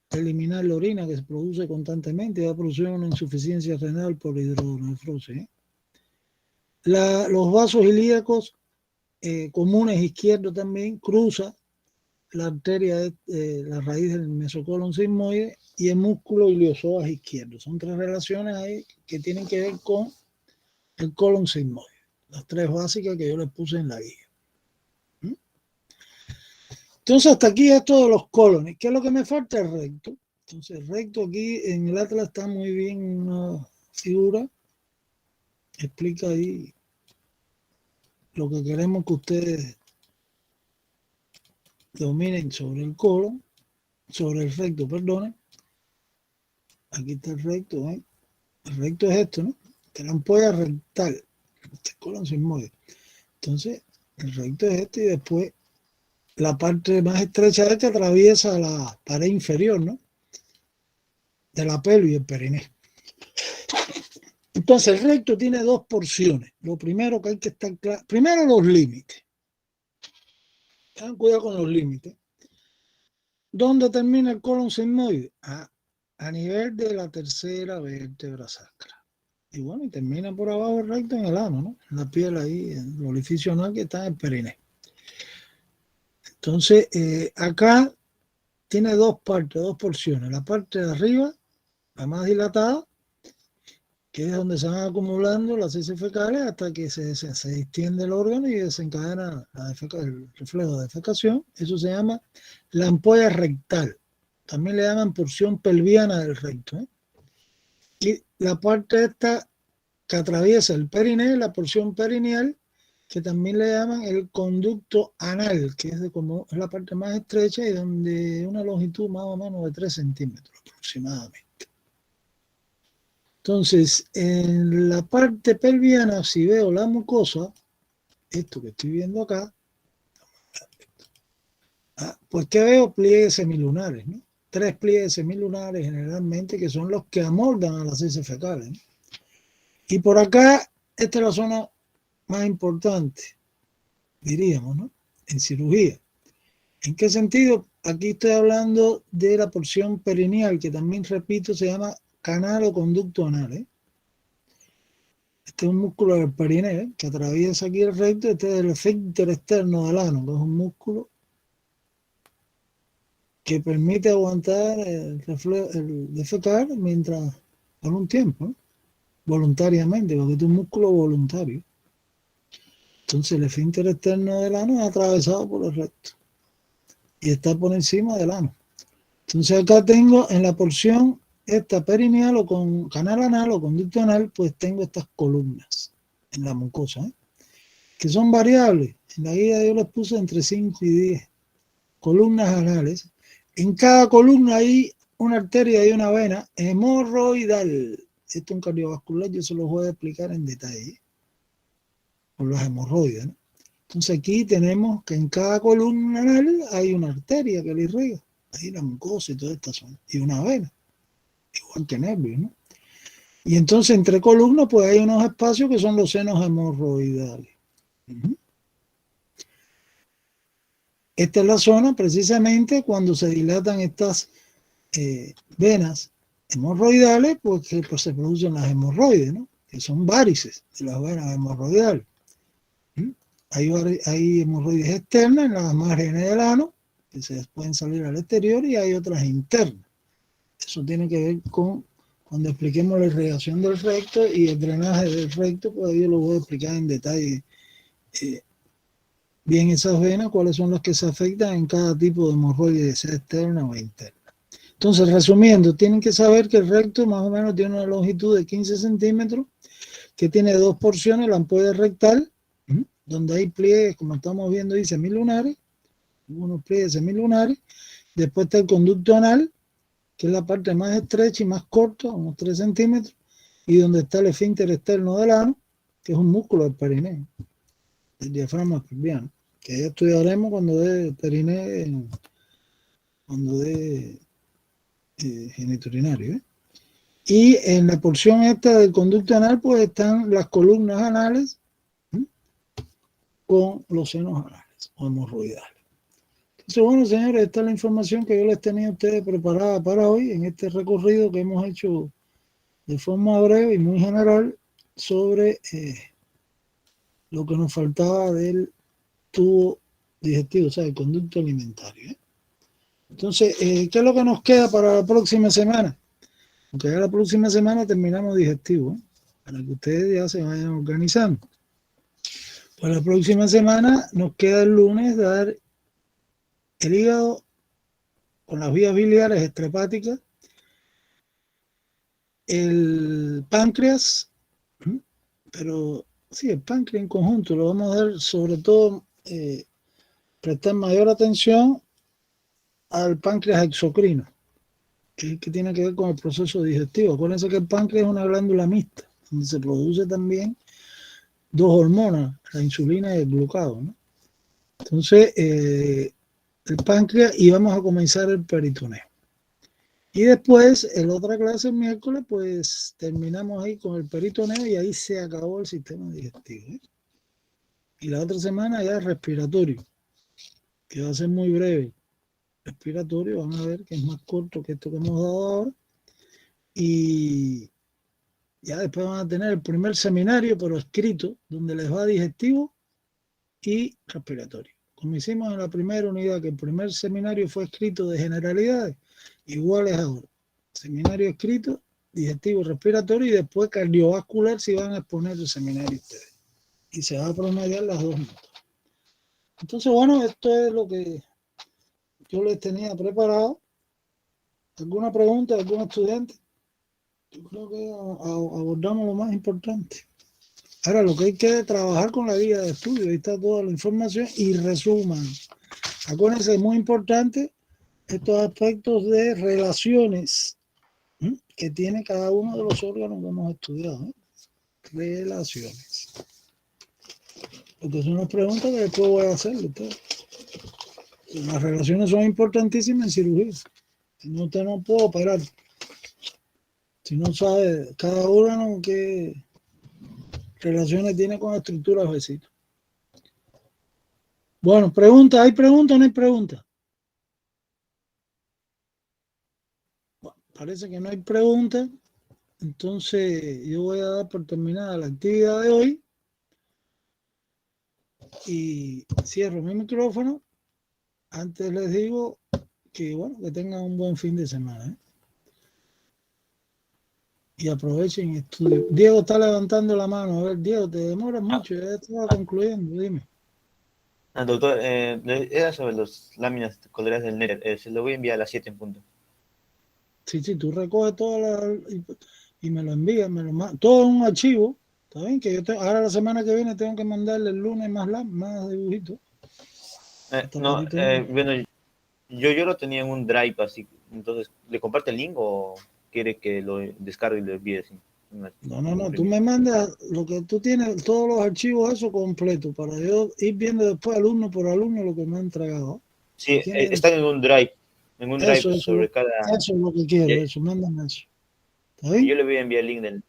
eliminar la orina que se produce constantemente, va a producir una insuficiencia renal por hidronefrosis, ¿eh? Los vasos ilíacos comunes izquierdos también cruza la arteria, la raíz del mesocolon sigmoide y el músculo iliosoas izquierdo. Son 3 relaciones ahí que tienen que ver con el colon sigmoide. Las 3 básicas que yo les puse en la guía. Entonces, hasta aquí esto de los colones. ¿Qué es lo que me falta? El recto. Entonces, el recto aquí en el atlas está muy bien una figura. Explica ahí lo que queremos que ustedes dominen sobre el colon, sobre el recto, perdón. Aquí está el recto, ¿eh? El recto es esto, ¿no? Que la ampolla rectal, este colon sigmoide. Entonces, el recto es este y después la parte más estrecha de este atraviesa la pared inferior, ¿no?, de la pelvis y el perineo. Entonces, el recto tiene 2 porciones. Lo primero que hay que estar claro, primero los límites. Tengan cuidado con los límites. ¿Dónde termina el colon sigmoide? A nivel de la 3ª vértebra sacra. Y bueno, y termina por abajo el recto en el ano, ¿no? En la piel ahí, en el orificio anal que está en el perineo. Entonces, acá tiene 2 partes, 2 porciones. La parte de arriba, la más dilatada, que es donde se van acumulando las heces fecales hasta que se distiende el órgano y desencadena el reflejo de defecación. Eso se llama la ampolla rectal. También le llaman porción pelviana del recto, ¿eh? Y la parte esta que atraviesa el perineo, la porción perineal, que también le llaman el conducto anal, que es es la parte más estrecha y donde una longitud más o menos de 3 centímetros aproximadamente. Entonces, en la parte pelviana, si veo la mucosa, esto que estoy viendo acá, pues que veo pliegues semilunares, ¿no? 3 pliegues semilunares generalmente, que son los que amoldan a las heces fecales, ¿no? Y por acá, esta es la zona más importante, diríamos, ¿no?, en cirugía. ¿En qué sentido? Aquí estoy hablando de la porción perineal, que también, repito, se llama canal o conducto anal, ¿eh? Este es un músculo del perineo, ¿eh?, que atraviesa aquí el recto. Este es el esfínter externo del ano, que es un músculo que permite aguantar el defecar por un tiempo, ¿eh?, voluntariamente, porque es un músculo voluntario. Entonces el esfínter externo del ano es atravesado por el recto y está por encima del ano. Entonces acá tengo en la porción esta perineal o con canal anal o conducto anal, pues tengo estas columnas en la mucosa, que son variables. En la guía yo les puse entre 5 y 10 columnas anales. En cada columna hay una arteria y una vena hemorroidal. Esto es un cardiovascular, yo se los voy a explicar en detalle, por las hemorroides, ¿no? Entonces aquí tenemos que en cada columna anal hay una arteria que le irriga, ahí la mucosa y toda esta zona, y una vena, igual que nervios, ¿no? Y entonces entre columnas pues hay unos espacios que son los senos hemorroidales. Esta es la zona precisamente cuando se dilatan estas venas hemorroidales, porque pues, se producen las hemorroides, ¿no? Que son varices de las venas hemorroidales. Hay hemorroides externas en las márgenes del ano, que se pueden salir al exterior, y hay otras internas. Eso tiene que ver con cuando expliquemos la irrigación del recto y el drenaje del recto, pues yo lo voy a explicar en detalle bien esas venas, cuáles son las que se afectan en cada tipo de hemorroide, sea externa o interna. Entonces, resumiendo, tienen que saber que el recto más o menos tiene una longitud de 15 centímetros, que tiene dos porciones, la ampolla rectal, donde hay pliegues, como estamos viendo ahí, semilunares, unos pliegues semilunares. Después está el conducto anal, que es la parte más estrecha y más corta, unos 3 centímetros, y donde está el esfínter externo del ano, que es un músculo del perineo, del diafragma pelviano, que ya estudiaremos cuando dé perineo, cuando dé genitourinario, Y en la porción esta del conducto anal, pues están las columnas anales con los senos anales o hemorroidales. Entonces, bueno, señores, esta es la información que yo les tenía a ustedes preparada para hoy en este recorrido que hemos hecho de forma breve y muy general sobre lo que nos faltaba del tubo digestivo, o sea, el conducto alimentario. Entonces, ¿qué es lo que nos queda para la próxima semana? Porque ya la próxima semana terminamos digestivo, para que ustedes ya se vayan organizando. Para la próxima semana nos queda el lunes dar el hígado con las vías biliares extrahepáticas, el páncreas, pero sí, el páncreas en conjunto lo vamos a dar, sobre todo prestar mayor atención al páncreas exocrino, que tiene que ver con el proceso digestivo. Acuérdense que el páncreas es una glándula mixta, donde se produce también dos hormonas, la insulina y el glucagón, ¿no? Entonces, el páncreas, y vamos a comenzar el peritoneo. Y después, en la otra clase, el miércoles, pues terminamos ahí con el peritoneo y ahí se acabó el sistema digestivo. Y la otra semana ya respiratorio, que va a ser muy breve. Respiratorio, van a ver que es más corto que esto que hemos dado ahora. Y ya después van a tener el primer seminario, pero escrito, donde les va digestivo y respiratorio. Como hicimos en la primera unidad, que el primer seminario fue escrito de generalidades, igual es ahora. Seminario escrito, digestivo, respiratorio, y después cardiovascular si van a exponer el seminario ustedes. Y se va a promediar las dos notas. Entonces, bueno, esto es lo que yo les tenía preparado. ¿Alguna pregunta de algún estudiante? Yo creo que abordamos lo más importante. Ahora, lo que hay que trabajar con la guía de estudio, ahí está toda la información, y resuman. Acuérdense, es muy importante estos aspectos de relaciones que tiene cada uno de los órganos que hemos estudiado. Relaciones. Porque son las preguntas que después voy a hacerle. Las relaciones son importantísimas en cirugía. Si no, usted no puede operar. Si no sabe cada órgano qué relaciones tiene con estructuras vecinas. Bueno, pregunta, ¿hay pregunta o no hay pregunta? Bueno, parece que no hay pregunta. Entonces yo voy a dar por terminada la actividad de hoy. Y cierro mi micrófono. Antes les digo que, bueno, que tengan un buen fin de semana. y aprovechen y estudien. Diego está levantando la mano. A ver, Diego, te demoras mucho, ya estaba concluyendo, dime. Doctor, era sobre las láminas coloreadas del NER. Se lo voy a enviar a las 7 en punto. Sí, tú recoges y me lo envías, todo en un archivo. Está bien que ahora la semana que viene tengo que mandarle el lunes más dibujitos. Bueno, yo lo tenía en un drive así. Entonces, ¿le comparte el link o quiere que lo descargue y lo envíe así? No, tú me mandas lo que tú tienes, todos los archivos eso completo, para yo ir viendo después alumno por alumno lo que me han entregado. Sí, están en un drive. En un drive sobre cada... Eso es lo que quiero, eso, mándame eso. ¿Está bien? Yo le voy a enviar el link del...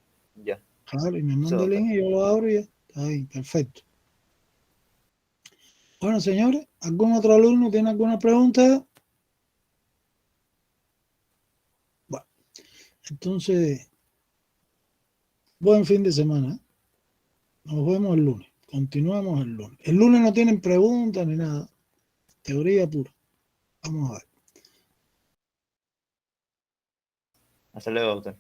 Ya. Claro, y me manda el link y yo lo abro y ya. Está bien, perfecto. Bueno, señores, ¿algún otro alumno tiene alguna pregunta? Bueno, entonces, buen fin de semana. Nos vemos el lunes. Continuamos el lunes. El lunes no tienen preguntas ni nada. Teoría pura. Vamos a ver. Hasta luego, doctor.